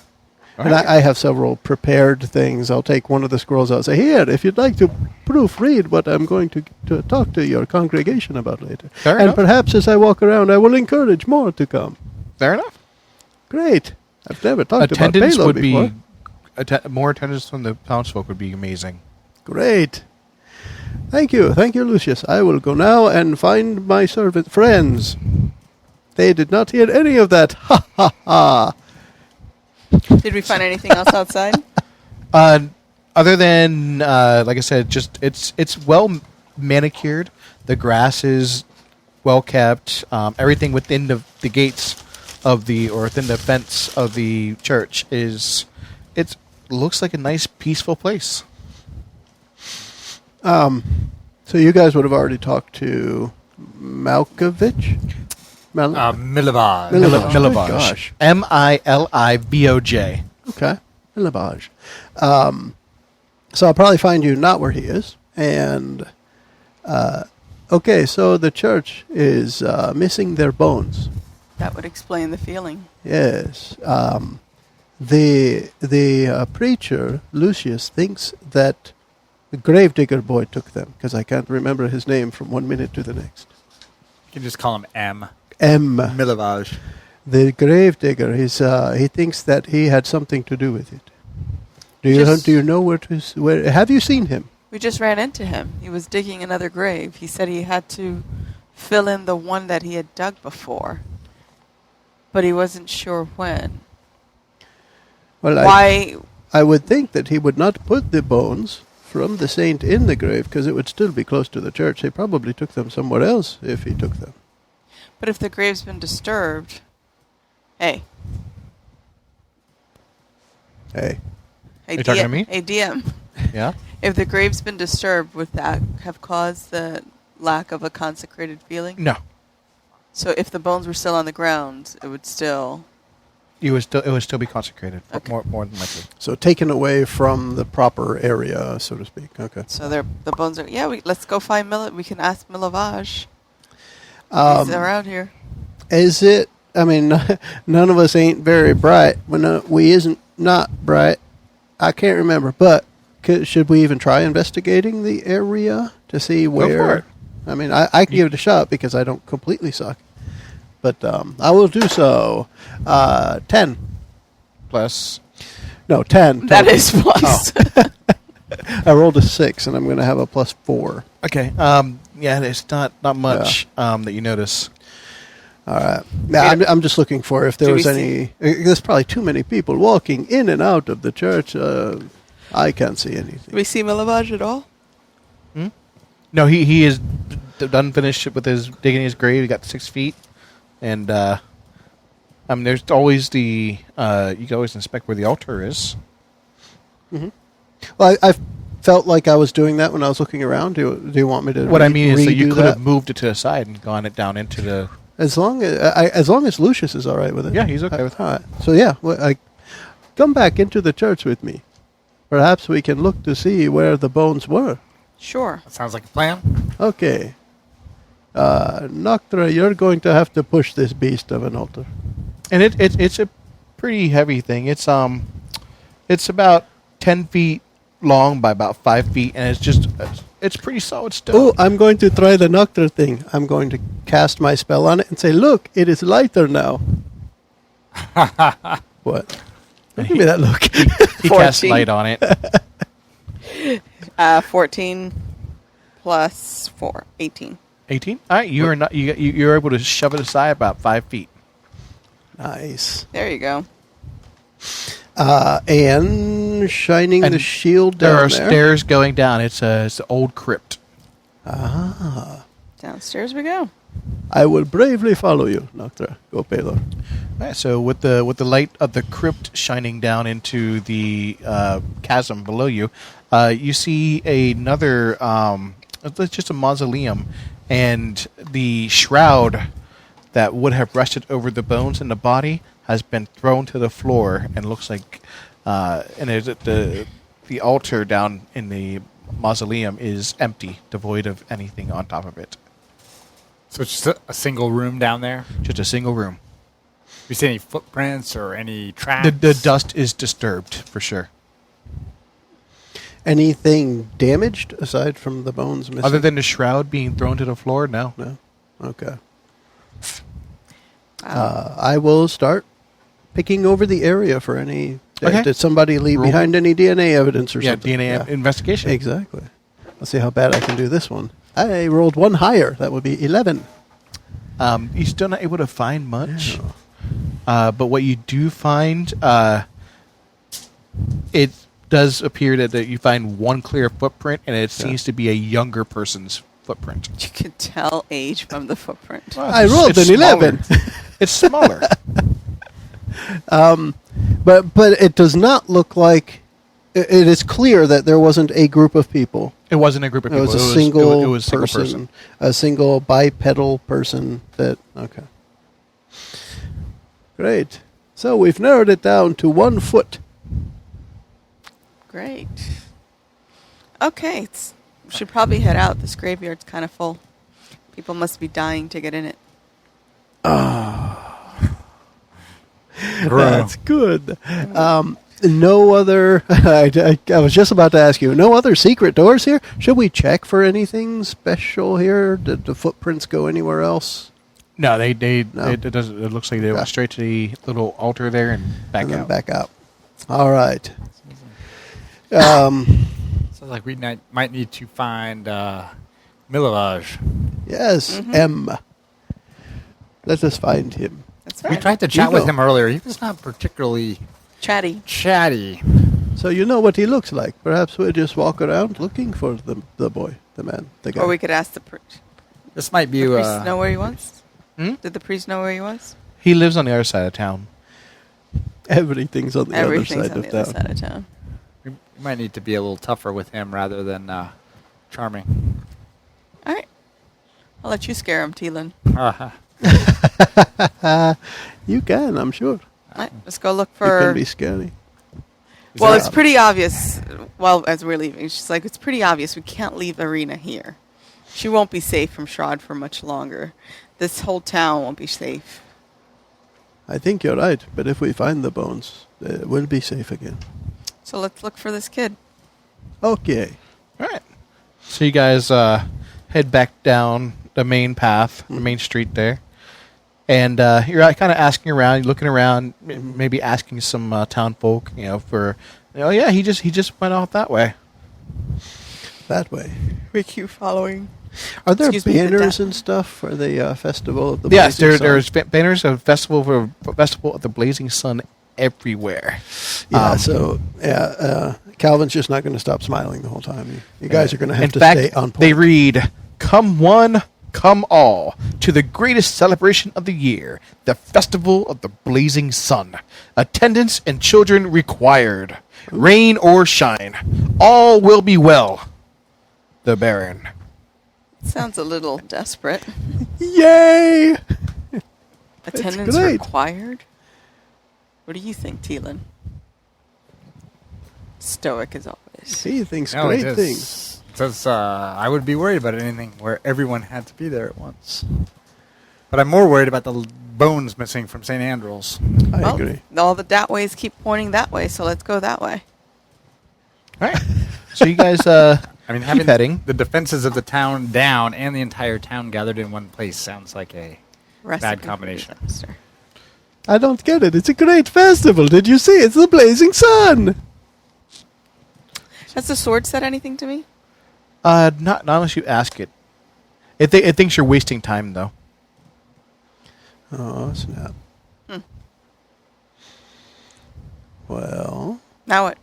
S5: All
S2: And
S5: right.
S2: I have several prepared things. I'll take one of the scrolls out and say, here, if you'd like to proofread what I'm going to talk to your congregation about later.
S5: Fair
S2: and
S5: enough.
S2: perhaps as I walk around, I will encourage more to come.
S5: Fair enough.
S2: Great. I've never talked
S5: Attendance
S2: about Palo
S5: would
S2: before.
S5: be more attendance from the townsfolk would be amazing.
S2: Great. Thank you, Lucius. I will go now and find my friends. They did not hear any of that. Ha ha ha.
S3: Did we find anything else outside?
S5: Other than, like I said, just it's well manicured. The grass is well kept. Everything within the gates of or within the fence of the church it looks like a nice, peaceful place.
S2: So you guys would have already talked to Malkovich?
S4: Milivage.
S2: Milivage. Gosh.
S5: Miliboj.
S2: Okay. Milivage. So I'll probably find you not where he is. And, okay, so the church is missing their bones.
S3: That would explain the feeling.
S2: Yes. The preacher, Lucius, thinks that the gravedigger boy took them, because I can't remember his name from one minute to the next.
S4: You can just call him M.
S6: Milivage.
S2: The gravedigger, he thinks that he had something to do with it. Do you know where have you seen him?
S3: We just ran into him. He was digging another grave. He said he had to fill in the one that he had dug before, but he wasn't sure when.
S2: Well,
S3: Why?
S2: I would think that he would not put the bones from the saint in the grave, because it would still be close to the church. He probably took them somewhere else if he took them.
S3: But if the grave's been disturbed, hey.
S2: Hey.
S3: Hey,
S5: You talking to me?
S3: Hey, DM.
S5: Yeah.
S3: If the grave's been disturbed, would that have caused the lack of a consecrated feeling?
S5: No.
S3: So if the bones were still on the ground, it would still...
S5: It would still be consecrated,
S3: Okay.
S5: more than likely.
S2: So taken away from the proper area, so to speak. Okay.
S3: So the bones are... Yeah, let's go find we can ask Milivage. He's around here.
S2: Is it... I mean, none of us ain't very bright. We isn't not bright. I can't remember. But should we even try investigating the area to see where...
S5: Go for it.
S2: I mean, I can give it a shot because I don't completely suck. But I will do so. 10.
S5: Plus,
S2: No, 10.
S3: That is plus.
S2: I rolled a 6, and I'm going to have a plus 4.
S5: okay. Yeah, it's not much that you notice.
S2: All right. Now, I'm just looking for if there
S3: Do
S2: was
S3: we
S2: any... There's probably too many people walking in and out of the church. I can't see
S3: Do
S2: anything.
S3: we see Milivage at all?
S5: No, he is done finished with his digging his grave. He got 6 feet, and there's always you can always inspect where the altar is.
S2: Well, I felt like I was doing that when I was looking around. Do you want me to
S5: What I mean is that you
S2: redo
S5: could have moved it to the side and gone it down into the.
S2: As long as Lucius is all right with it.
S5: Yeah, he's okay with it.
S2: All right. So yeah, come back into the church with me. Perhaps we can look to see where the bones were.
S3: Sure.
S4: That sounds like a plan.
S2: Okay. Noctra, you're going to have to push this beast of an altar.
S5: And it's a pretty heavy thing. It's about 10 feet long by about 5 feet, and it's pretty solid stone.
S2: Oh, I'm going to try the Noctra thing. I'm going to cast my spell on it and say, look, it is lighter now. What? Don't give me that look.
S5: He casts
S3: 14.
S5: light on it.
S3: 14 plus 4, 18.
S5: 18. All right, you're able to shove it aside about 5 feet.
S2: Nice.
S3: There you go.
S2: And shining
S5: And
S2: the shield
S5: There
S2: down
S5: are
S2: there.
S5: stairs going down. It's an old crypt.
S3: Downstairs we go.
S2: I will bravely follow you, Noctra. Go, Paylor.
S5: All right, so with the light of the crypt shining down into the chasm below you, you see another. It's just a mausoleum, and the shroud that would have rested over the bones and the body has been thrown to the floor, and looks like, and there's the altar down in the mausoleum is empty, devoid of anything on top of it.
S4: So it's just a single room down there.
S5: Just a single room.
S4: Do you see any footprints or any tracks?
S5: The dust is disturbed for sure.
S2: Anything damaged aside from the bones missing?
S5: Other than the shroud being thrown to the floor, no.
S2: No? Okay. I will start picking over the area for any...
S5: Okay.
S2: Did somebody leave
S5: Roll.
S2: behind any DNA evidence or
S5: Yeah,
S2: something?
S5: DNA investigation.
S2: Exactly. Let's see how bad I can do this one. I rolled one higher. That would be 11.
S5: You're still not able to find much.
S2: Yeah.
S5: But what you do find, it does appear that you find one clear footprint, and it seems to be a younger person's footprint.
S3: You could tell age from the footprint.
S5: Well,
S2: I rolled an 11.
S5: It's smaller.
S2: But it does not look like... It is clear that there wasn't a group of people.
S5: It wasn't a group of
S2: It
S5: people.
S2: was a single
S5: it was a single
S2: person. A single bipedal person that... Okay. Great. So we've narrowed it down to 1 foot.
S3: Great. Okay, we should probably head out. This graveyard's kind of full. People must be dying to get in it.
S2: That's good. No other... I was just about to ask you, no other secret doors here? Should we check for anything special here? Did the footprints go anywhere else?
S5: No, no.
S2: No.
S5: It doesn't. It looks like they went straight to the little altar there and back
S2: And then
S5: out.
S2: back out. All right.
S4: So like we might need to find Milavage.
S2: Yes, M. Let us find him.
S3: That's
S4: We
S3: right.
S4: tried to chat
S2: You
S4: with
S2: go.
S4: him earlier. He was not particularly
S3: Chatty.
S4: chatty.
S2: So you know what he looks like. Perhaps we'll just walk around looking for the boy, the man, the guy.
S3: Or we could ask the priest.
S4: This might be.
S3: The priest know where he was?
S5: Hmm?
S3: Did the priest know where he was?
S5: He lives on the other side of town.
S2: Everything's on the
S3: Everything's
S2: other
S3: on
S2: side
S3: the
S2: of
S3: other
S2: town.
S3: side of town.
S4: We might need to be a little tougher with him rather than charming.
S3: All right. I'll let you scare him, Tielen.
S2: You can, I'm sure.
S3: All right, let's go look
S2: You can
S3: for...
S2: be scary.
S3: Well,
S2: that-
S3: it's pretty obvious. Well, as we're leaving, she's like, it's pretty obvious we can't leave Arena here. She won't be safe from Shroud for much longer. This whole town won't be safe.
S2: I think you're right, but if we find the bones, we'll be safe again.
S3: So let's look for this kid.
S2: Okay.
S5: All right. So you guys head back down the main path, the main street there, and you're kind of asking around, looking around, maybe asking some town folk, for, yeah, he just went off that way.
S2: That way.
S3: We keep following.
S2: Are there
S3: Excuse me, the
S2: banners
S3: da-
S2: and stuff for the festival of the
S5: Yes,
S2: Blazing Sun?
S5: there's banners of festival of the Blazing Sun everywhere.
S2: Yeah, Calvin's just not going to stop smiling the whole time. You guys are going to have
S5: In
S2: to
S5: fact,
S2: stay on point.
S5: they read, "Come one, come all, to the greatest celebration of the year, the Festival of the Blazing Sun. Attendance and children required. Rain or shine, all will be well. The Baron."
S3: Sounds a little desperate.
S2: Yay!
S3: Attendance
S2: great.
S3: required? What do you think, Tielen? Stoic as always.
S2: He thinks
S4: No,
S2: great
S4: it
S2: things.
S4: says I would be worried about anything where everyone had to be there at once. But I'm more worried about the bones missing from St. Andrew's.
S2: I
S3: Well,
S2: agree.
S3: all the that ways keep pointing that way, so let's go that way.
S5: All right. So you guys
S4: I mean,
S5: keep
S4: having
S5: heading.
S4: the defenses of the town down and the entire town gathered in one place sounds like a
S3: Recipe for
S4: combination.
S3: disaster.
S2: I don't get it. It's a great festival. Did you see? It's the Blazing Sun.
S3: Has the sword said anything to me?
S5: Not unless you ask it. It thinks you're wasting time, though.
S2: Oh, snap. Well,
S3: Now what?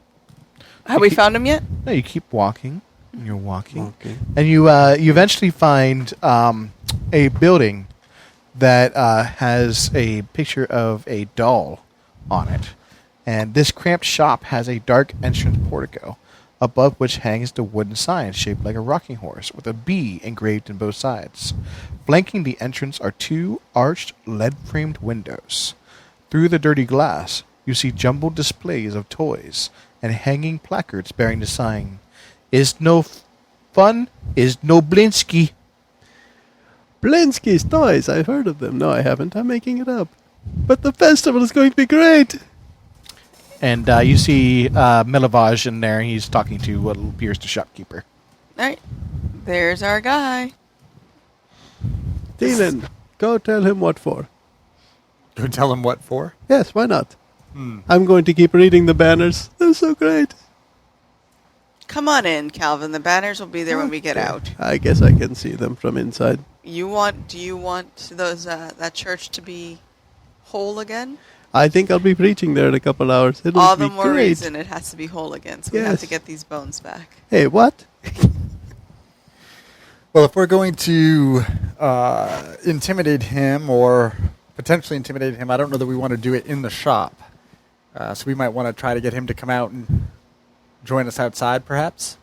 S3: Have we found him yet?
S5: No, you keep walking. And you're walking.
S2: okay.
S5: And you eventually find a building that has a picture of a doll on it. And this cramped shop has a dark entrance portico, above which hangs the wooden sign shaped like a rocking horse with a bee engraved in both sides. Flanking the entrance are two arched lead-framed windows. Through the dirty glass, you see jumbled displays of toys and hanging placards bearing the sign, "Is no fun, is no Blinsky."
S2: Blinsky's toys. I've heard of them. No, I haven't. I'm making it up. But the festival is going to be great.
S5: And you see Milavage in there. He's talking to what appears the shopkeeper.
S3: All right. There's our guy.
S2: Tielen, go tell him what for.
S4: Go tell him what for?
S2: Yes, why not? I'm going to keep reading the banners. They're so great.
S3: Come on in, Calvin. The banners will be there when we get out.
S2: I guess I can see them from inside.
S3: Do you want those that church to be whole again?
S2: I think I'll be preaching there in a couple hours. It'll
S3: All
S2: be
S3: the more
S2: great.
S3: reason it has to be whole again. So we have
S2: Yes.
S3: to get these bones back.
S2: Hey, what?
S6: Well, if we're going to intimidate him or potentially intimidate him, I don't know that we want to do it in the shop. So we might want to try to get him to come out and join us outside, perhaps.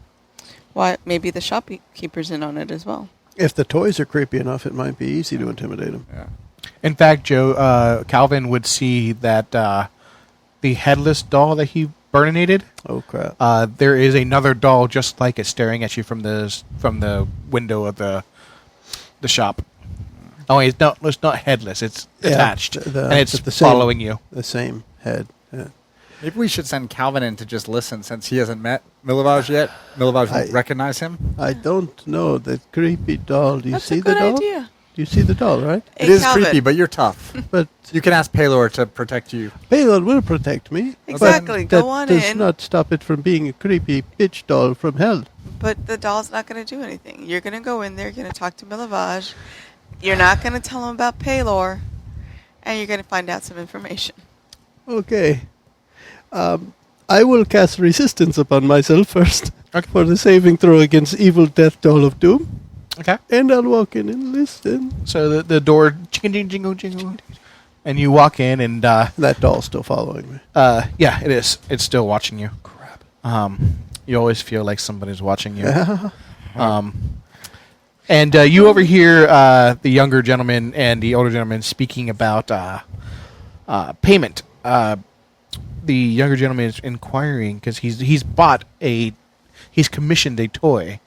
S3: Why? Maybe the shopkeeper's in on it as well.
S2: If the toys are creepy enough, it might be easy to intimidate him.
S6: Yeah.
S5: In fact, Joe, Calvin would see that the headless doll that he burninated.
S2: Oh crap!
S5: There is another doll just like it staring at you from the window of the shop. Oh, it's not headless. It's attached, and it's following you.
S2: The same head. Yeah.
S6: Maybe we should send Calvin in to just listen since he hasn't met Milovaj yet. Milovaj won't recognize him.
S2: I don't know the creepy doll. Do you
S3: That's
S2: see
S3: a good
S2: the doll?
S3: idea.
S2: Do you see the doll? Right?
S3: Hey,
S6: It is
S3: Calvin.
S6: creepy, but you're tough.
S2: But
S6: You can ask Paylor to protect you.
S2: Balon will protect me.
S3: Exactly.
S2: But
S3: Go
S2: that
S3: on
S2: does
S3: in.
S2: not stop it from being a creepy bitch doll from hell.
S3: But the doll's not going to do anything. You're going to go in there, you're going to talk to Milovaj. You're not going to tell him about Paylor, and you're going to find out some information.
S2: Okay. I will cast resistance upon myself first for the saving throw against evil death doll of doom.
S5: Okay.
S2: And I'll walk in and listen.
S5: So the door jingle jingle, and you walk in and
S2: That doll's still following me.
S5: yeah, it is. It's still watching you. Crap. You always feel like somebody's watching you. And you overhear the younger gentleman and the older gentleman speaking about payment. The younger gentleman is inquiring because he's commissioned a toy,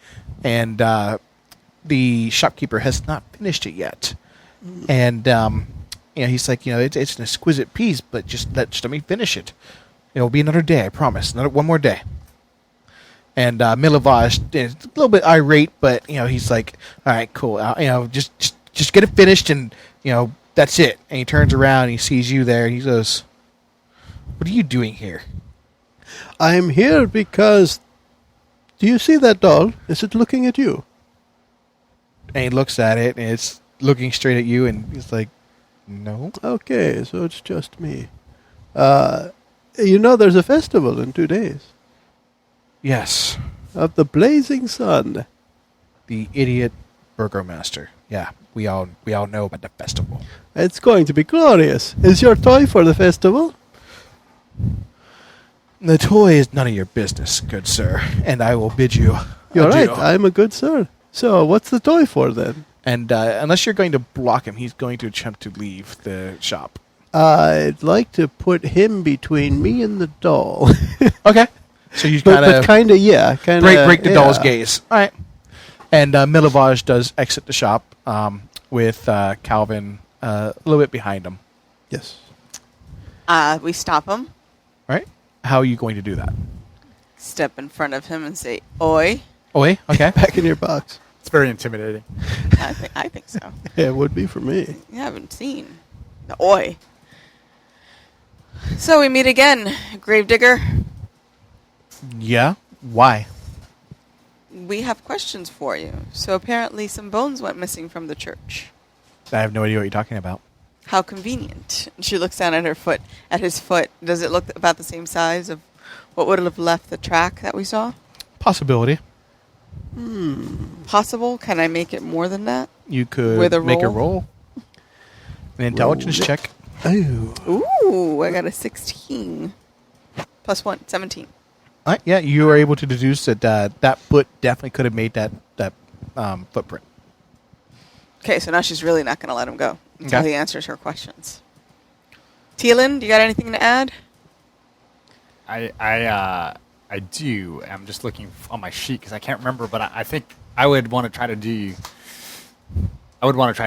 S5: and the shopkeeper has not finished it yet. And he's like, it's an exquisite piece, but just let me finish it. It'll be another day, I promise. One more day. And Milovaj is a little bit irate, but he's like, all right, cool. Just get it finished, and that's it. And he turns around, and he sees you there, and he goes, "What are you doing here?"
S2: I'm here because... Do you see that doll? Is it looking at you?
S5: And he looks at it, and it's looking straight at you, and he's like, "No."
S2: Okay, so it's just me. There's a festival in 2 days.
S5: Yes.
S2: Of the blazing sun.
S5: The idiot burgomaster. Yeah, we all know about the festival.
S2: It's going to be glorious. Is your toy for the festival?
S5: The toy is none of your business, good sir, and I will bid you
S2: You're
S5: adieu.
S2: right, I'm a good sir. So, what's the toy for then?
S5: And unless you're going to block him, he's going to attempt to leave the shop.
S2: I'd like to put him between me and the doll.
S5: Okay. So you
S2: but kind of, yeah.
S5: break the doll's gaze. All right. And Milovaj does exit the shop with Calvin a little bit behind him.
S2: Yes.
S3: We stop him,
S5: Right? How are you going to do that?
S3: step in front of him, and say, "Oi."
S5: Oi, okay.
S2: Back in your box.
S6: It's very intimidating.
S3: I think so.
S2: Yeah, it would be for me.
S3: You haven't seen the oi. So we meet again, Gravedigger.
S5: Yeah? Why?
S3: We have questions for you. So apparently some bones went missing from the church.
S5: I have no idea what you're talking about.
S3: How convenient. And she looks down at his foot. Does it look about the same size of what would have left the track that we saw?
S5: Possibility.
S3: Possible? Can I make it more than that?
S5: You could
S3: With a
S5: make a
S3: roll?
S5: roll. An intelligence check.
S2: Oh.
S3: Ooh, I got a 16. Plus 1, 17.
S5: All right, yeah, you are able to deduce that that foot definitely could have made that footprint.
S3: Okay, so now she's really not going to let him go until
S5: Okay.
S3: he answers her questions. Tielen, do you got anything to add?
S4: I do. I'm just looking on my sheet because I can't remember, but I think I would want to try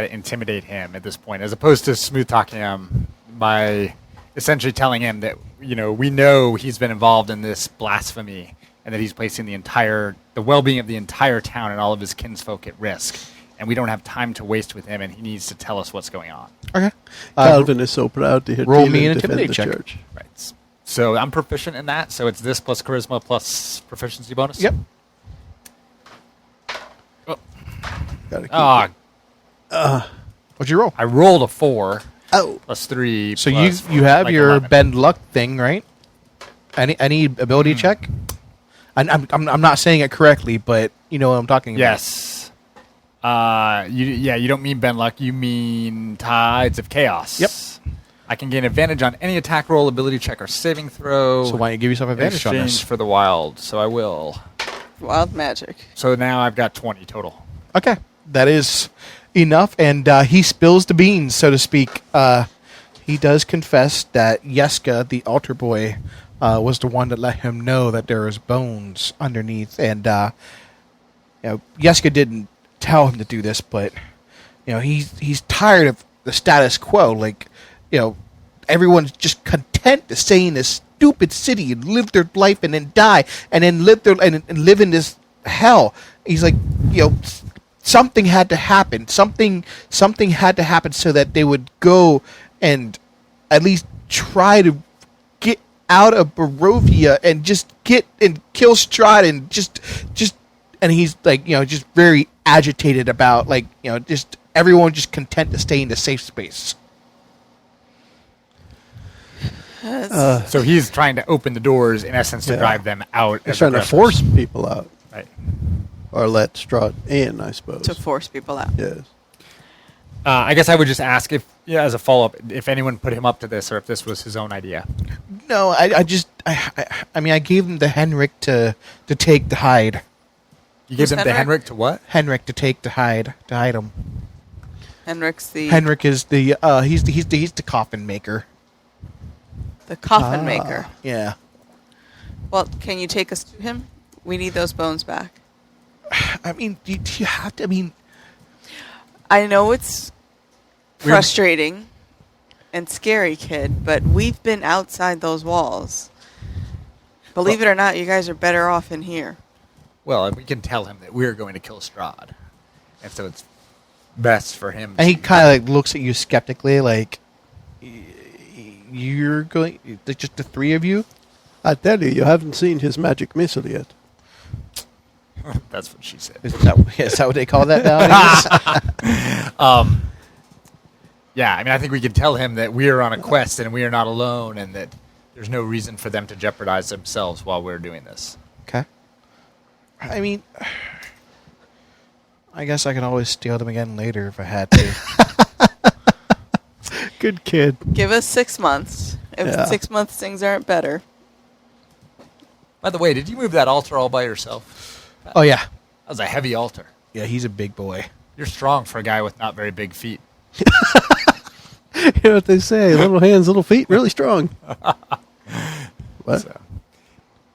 S4: to intimidate him at this point, as opposed to smooth talking him by essentially telling him that we know he's been involved in this blasphemy and that he's placing the well-being of the entire town and all of his kinsfolk at risk, and we don't have time to waste with him, and he needs to tell us what's going on.
S5: Okay.
S2: Calvin is so proud to hear
S5: roll
S2: Tielen
S5: me an
S2: defend
S5: intimidate
S2: the
S5: check.
S2: church.
S4: Right. So I'm proficient in that. So it's this plus charisma plus proficiency bonus.
S5: Yep.
S2: Gotta keep
S4: Ah,
S5: What'd you roll?
S4: I rolled a 4
S2: Oh,
S4: plus 3.
S5: So
S4: plus
S5: you have
S4: like
S5: your
S4: 11.
S5: bend luck thing, right? Any ability check? I'm not saying it correctly, but you know what I'm talking about.
S4: Yes. You don't mean bend luck. You mean Tides of Chaos.
S5: Yep.
S4: I can gain advantage on any attack roll, ability check, or saving throw.
S5: So why don't you give yourself
S4: in
S5: advantage on
S4: exchange
S5: this?
S4: for the wild? So I will.
S3: Wild magic.
S4: So now I've got 20 total.
S5: Okay, that is enough, and he spills the beans, so to speak. He does confess that Yeska, the altar boy, was the one that let him know that there is bones underneath, and Yeska didn't tell him to do this, but he's tired of the status quo. Like, everyone's just content to stay in this stupid city and live their life and then die and then live live in this hell. He's like, something had to happen. Something had to happen so that they would go and at least try to get out of Barovia and just get and kill Strahd and just and he's like, just very agitated about just everyone just content to stay in the safe space.
S4: So he's trying to open the doors, in essence, to drive them out.
S2: he's
S4: as
S2: trying to
S4: aggressors.
S2: force people out.
S4: Right.
S2: Or let Strahd in, I suppose.
S3: To force people out.
S2: Yes.
S4: I guess I would just ask if, as a follow-up, if anyone put him up to this or if this was his own idea.
S5: No, I gave him the Henrik to take the hide.
S4: You
S3: Who's
S4: gave him the
S3: Henrik?
S4: Henrik to what?
S5: Henrik to take the hide him.
S3: Henrik's the
S5: Henrik is the he's the coffin maker.
S3: coffin maker.
S5: Yeah.
S3: Well, can you take us to him? We need those bones back.
S5: I mean, do you have to? I mean,
S3: I know it's frustrating and scary, kid, but we've been outside those walls. Believe it or not, you guys are better off in here.
S4: Well, we can tell him that we're going to kill Strahd. And so it's best for him.
S5: and he kind of looks at you skeptically, like you're going, just the three of you.
S2: I tell you haven't seen his magic missile yet.
S4: That's what she said.
S5: Is that what they call that nowadays?
S4: Yeah, I mean, I think we can tell him that we are on a quest and we are not alone and that there's no reason for them to jeopardize themselves while we're doing this.
S5: Okay. I mean, I guess I can always steal them again later if I had to.
S2: Good kid.
S3: Give us 6 months. If
S2: Yeah.
S3: 6 months things aren't better.
S4: By the way, did you move that altar all by yourself?
S5: Oh yeah,
S4: That was a heavy altar.
S5: yeah. He's a big boy.
S4: You're strong for a guy with not very big feet.
S2: You know what they say? Little hands, little feet, really strong. What?
S4: So.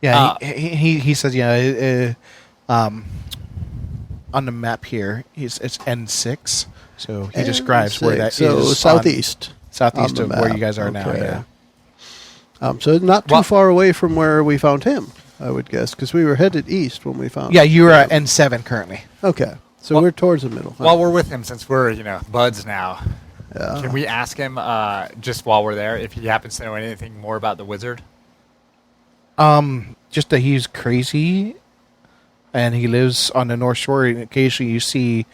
S5: Yeah, he says, on the map here, it's N6, so he describes where that is.
S2: So southeast.
S5: Southeast
S2: on the
S5: of where
S2: map.
S5: you guys are now,
S2: Okay.
S5: yeah.
S2: So not too
S4: Well-
S2: far away from where we found him, I would guess, because we were headed east when we found
S5: Yeah,
S2: him.
S5: you're at N7 currently.
S2: Okay. So
S4: Well-
S2: we're towards the middle.
S4: While we're with him, since we're, buds now,
S2: Yeah.
S4: can we ask him, just while we're there, if he happens to know anything more about the wizard?
S5: Just that he's crazy, and he lives on the North Shore, and occasionally you see,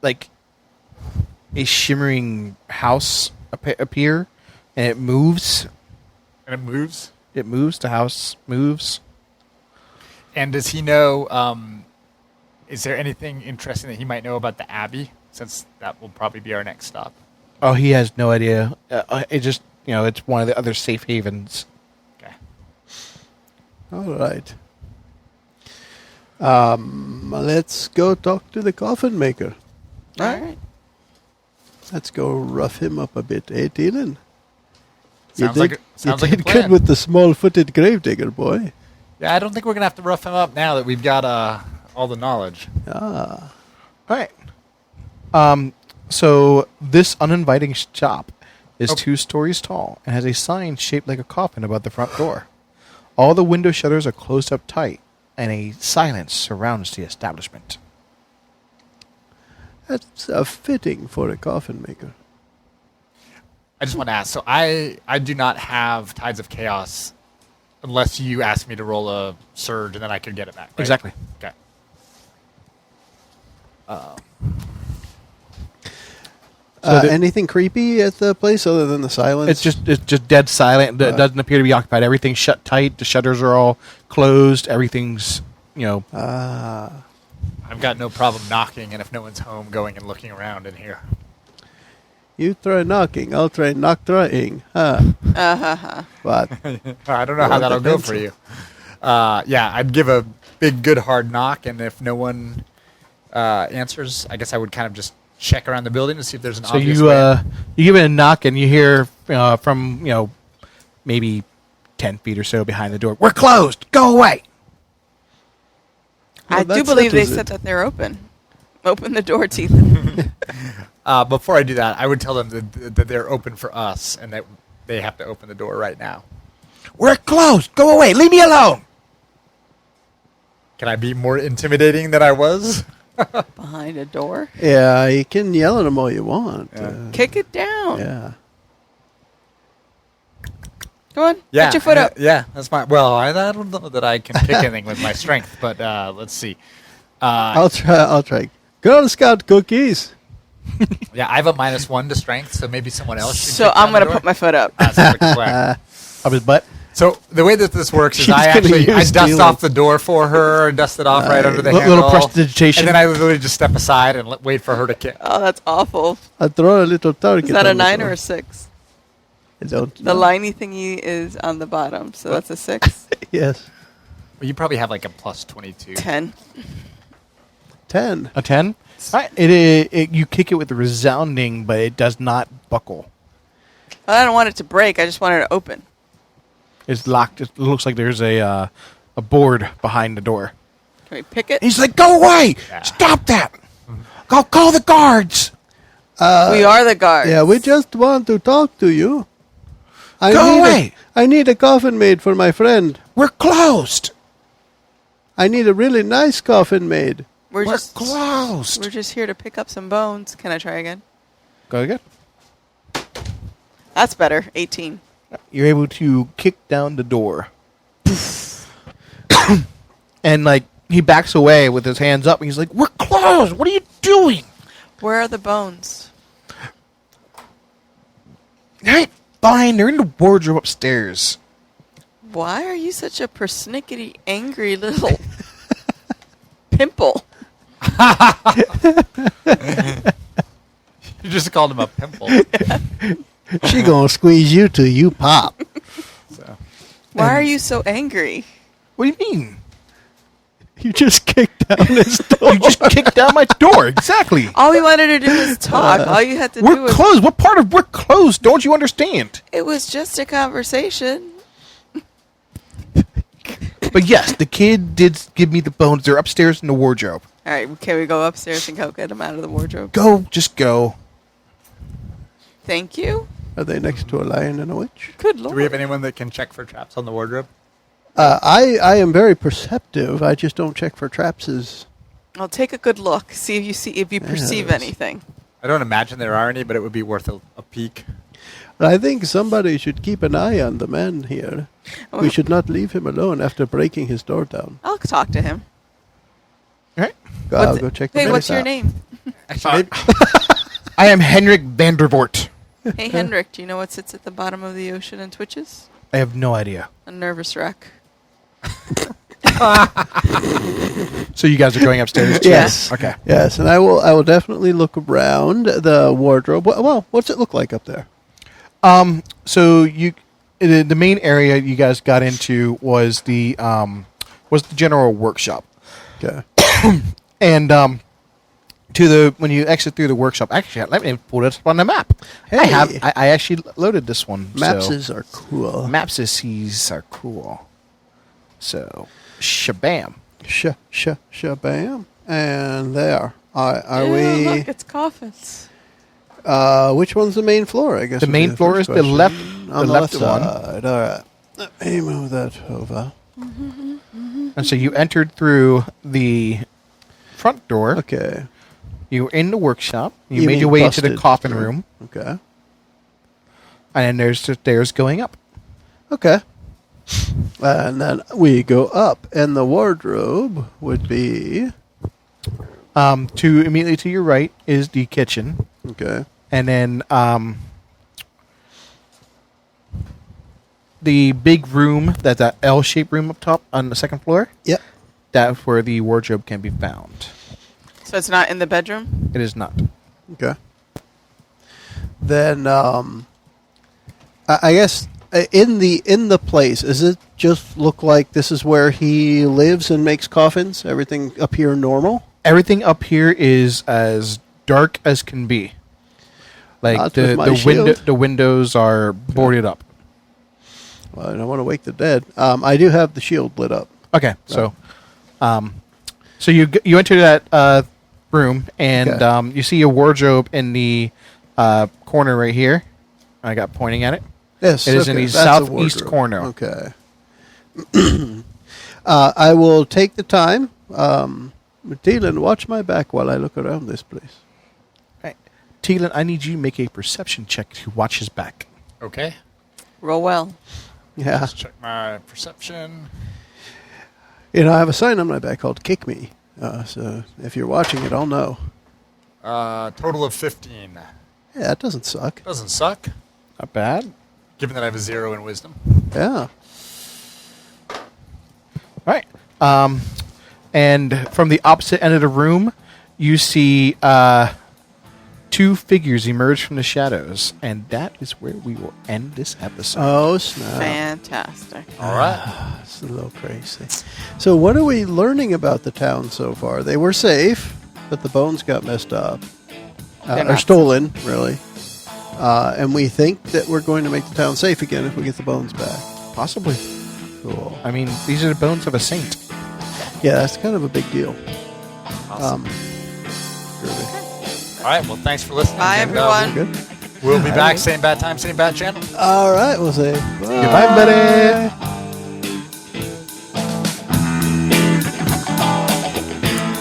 S5: like, a shimmering house appear, and it moves.
S4: And it moves?
S5: It moves. The house moves.
S4: And does he know, is there anything interesting that he might know about the Abbey, since that will probably be our next stop?
S5: Oh, he has no idea. It just, it's one of the other safe havens.
S4: Okay.
S2: All right. Let's go talk to the coffin maker.
S3: All right.
S2: Let's go rough him up a bit, eh, Tielen?
S4: Sounds
S2: you
S4: like
S2: did,
S4: sounds
S2: you
S4: like a
S2: did
S4: plan.
S2: good with the small-footed gravedigger, boy.
S4: Yeah, I don't think we're going to have to rough him up now that we've got all the knowledge.
S2: Ah.
S5: All right. So this uninviting shop is 2 stories tall and has a sign shaped like a coffin above the front door. All the window shutters are closed up tight, and a silence surrounds the establishment.
S2: That's fitting for a coffin maker.
S4: I just want to ask. So I do not have Tides of Chaos unless you ask me to roll a surge and then I could get it back. Right?
S5: Exactly.
S4: Okay.
S2: Anything creepy at the place other than the silence?
S5: It's just dead silent. It doesn't appear to be occupied. Everything's shut tight. The shutters are all closed. Everything's,
S4: I've got no problem knocking, and if no one's home, going and looking around in here.
S2: You try knocking, I'll try Noctra-ing. What?
S4: I don't know how that'll go for you. Yeah, I'd give a big, good, hard knock, and if no one answers, I guess I would kind of just check around the building to see if there's an obvious way.
S5: You give it a knock, and you hear from maybe 10 feet or so behind the door, "We're closed. Go away."
S3: I
S2: Well,
S3: do
S2: that
S3: believe they
S2: settles
S3: said
S2: it.
S3: that they're open. Open the door, Tielen.
S4: Before I do that, I would tell them that they're open for us, and that they have to open the door right now.
S5: "We're closed. Go away. Leave me alone."
S4: Can I be more intimidating than I was?
S3: Behind a door.
S2: Yeah, you can yell at them all you want.
S3: Kick it down.
S2: Yeah.
S3: Come on.
S4: Yeah,
S3: Put your foot up.
S4: Yeah, that's fine. Well, I don't know that I can kick anything with my strength, but let's see.
S2: I'll try. Girl Scout cookies.
S4: Yeah, I have a -1 to strength, so maybe someone else should
S3: So
S4: kick
S3: I'm
S4: down the
S3: going to
S4: door.
S3: put my foot up.
S4: That's a quick swag.
S5: Up his butt.
S4: So the way that this works is
S2: She's
S4: I
S2: gonna use
S4: dust
S2: Tielen.
S4: off the door for her, dust it off right under the handle.
S5: Little prestidigitation.
S4: And then I literally just step aside and wait for her to kick.
S3: Oh, that's awful.
S2: I throw a little target.
S3: Is that a
S2: on the
S3: 9
S2: door.
S3: or a 6?
S2: I don't
S3: The
S2: know.
S3: liney thingy is on the bottom, so that's a 6.
S2: Yes.
S4: Well, you probably have like a +22.
S3: 10.
S2: 10.
S5: A 10? You kick it with a resounding, but it does not buckle.
S3: Well, I don't want it to break. I just want it to open.
S5: It's locked. It looks like there's a board behind the door.
S3: Can we pick it?
S5: He's like, "Go away!
S4: Yeah.
S5: Stop that! Go call the guards!
S3: We are the guards.
S2: Yeah, we just want to talk to you.
S5: Go away!
S2: I need a coffin made for my friend.
S5: We're closed!
S2: I need a really nice coffin made.
S3: We're
S5: We're
S3: just
S5: closed!"
S3: we're just here to pick up some bones. Can I try again?
S5: Go again.
S3: That's better. 18.
S5: You're able to kick down the door. And, he backs away with his hands up, and he's like, "We're closed! What are you doing?"
S3: Where are the bones?
S5: Hey, fine. They're in the wardrobe upstairs.
S3: Why are you such a persnickety, angry little pimple?
S4: You just called him a pimple.
S2: She gonna squeeze you till you pop.
S4: So.
S3: Why are you so angry?
S5: What do you mean?
S2: You just kicked down his door.
S5: You just kicked down my door. Exactly.
S3: All we wanted to do was talk. All you had to do
S5: We're
S3: was...
S5: closed. What part of we're closed? Don't you understand?
S3: It was just a conversation.
S5: But yes, the kid did give me the bones. They're upstairs in the wardrobe.
S3: All right, can we go upstairs and go get them out of the wardrobe?
S5: Go. Just go.
S3: Thank you.
S2: Are they next to a lion and a witch?
S3: Good
S4: Do
S3: lord.
S4: we have anyone that can check for traps on the wardrobe?
S2: I am very perceptive. I just don't check for traps.
S3: I'll take a good look. See if you perceive
S2: Yes.
S3: anything.
S4: I don't imagine there are any, but it would be worth a peek.
S2: I think somebody should keep an eye on the man here. We should not leave him alone after breaking his door down.
S3: I'll talk to him.
S5: All right.
S2: I'll go check the
S3: Hey, what's
S2: place
S3: your
S2: out.
S3: name?
S4: Actually,
S5: I am Henrik Vandervoort.
S3: Hey, Hendrik. Do you know what sits at the bottom of the ocean and twitches?
S5: I have no idea.
S3: A nervous wreck.
S5: So you guys are going upstairs too?
S2: Yes.
S5: Okay.
S2: Yes, and I will definitely look around the wardrobe. Well, what's it look like up there?
S5: So the main area you guys got into was the general workshop.
S2: Okay.
S5: And when you exit through the workshop, actually, let me pull this up on the map.
S2: Hey.
S5: I actually loaded this one.
S2: Mapses are cool.
S5: Mapses are cool. So, shabam.
S2: Shabam. And there. Are
S3: Ew,
S2: we...
S3: Look, it's coffins.
S2: Which one's the main floor, I guess?
S5: The
S2: would be
S5: main floor
S2: first
S5: is the
S2: question.
S5: left-
S2: On
S5: the
S2: the
S5: left
S2: left
S5: one.
S2: side. All right. Let me move that over.
S5: And so you entered through the front door.
S2: Okay.
S5: You were in the workshop. You
S2: You
S5: made
S2: mean
S5: your way into the
S2: busted
S5: coffin
S2: through.
S5: room.
S2: Okay.
S5: And then there's the stairs going up.
S2: Okay. And then we go up, and the wardrobe would be...
S5: Immediately to your right is the kitchen.
S2: Okay.
S5: And then the big room, that's that L-shaped room up top on the second floor,
S2: Yep.
S5: that's where the wardrobe can be found.
S3: So it's not in the bedroom?
S5: It is not.
S2: Okay. Then, I guess in the place, does it just look like this is where he lives and makes coffins? Everything up here normal?
S5: Everything up here is as dark as can be. Like
S2: Not with my
S5: the windows are boarded up.
S2: Well, I don't want to wake the dead. I do have the shield lit up.
S5: Okay, so you enter that room and
S2: Okay.
S5: you see a wardrobe in the corner right here. I got pointing at it.
S2: Yes,
S5: It is in the
S2: that's a
S5: southeast
S2: wardrobe.
S5: corner.
S2: Okay. I will take the time. Tielen, watch my back while I look around this place.
S5: Right. Tielen, I need you to make a perception check to watch his back.
S4: Okay.
S3: Roll well.
S2: Yeah.
S4: Let's check my perception.
S2: You know, I have a sign on my back called Kick Me. So if you're watching it, I'll know.
S4: Total of 15.
S2: Yeah, that doesn't suck.
S4: Doesn't suck,
S5: Not bad.
S4: given that I have a 0 in wisdom.
S2: Yeah.
S5: All right. And from the opposite end of the room, you see two figures emerge from the shadows. And that is where we will end this episode.
S2: Oh, snap.
S3: Fantastic.
S4: All right.
S2: It's a little crazy. So what are we learning about the town so far? They were safe, but the bones got messed up.
S3: They're
S2: Or
S3: not.
S2: stolen, really. And we think that we're going to make the town safe again if we get the bones back.
S5: Possibly.
S2: Cool.
S5: I mean, these are the bones of a saint.
S2: Yeah, that's kind of a big deal.
S4: Awesome.
S2: Groovy.
S4: All right. Well, thanks for listening.
S3: Bye,
S4: and,
S3: everyone.
S2: Good.
S4: We'll be back. Same bad time, same bad channel.
S2: All right, we'll say bye.
S5: Goodbye, buddy.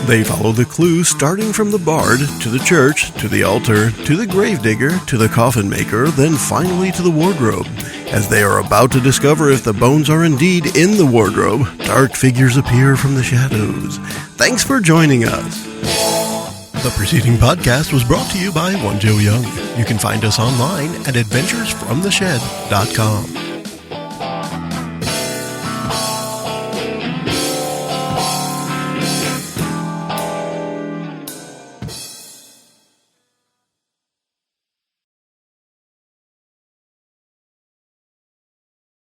S1: They follow the clue starting from the bard, to the church, to the altar, to the gravedigger, to the coffin maker, then finally to the wardrobe. As they are about to discover if the bones are indeed in the wardrobe, dark figures appear from the shadows. Thanks for joining us. The preceding podcast was brought to you by One Joe Young. You can find us online at adventuresfromtheshed.com.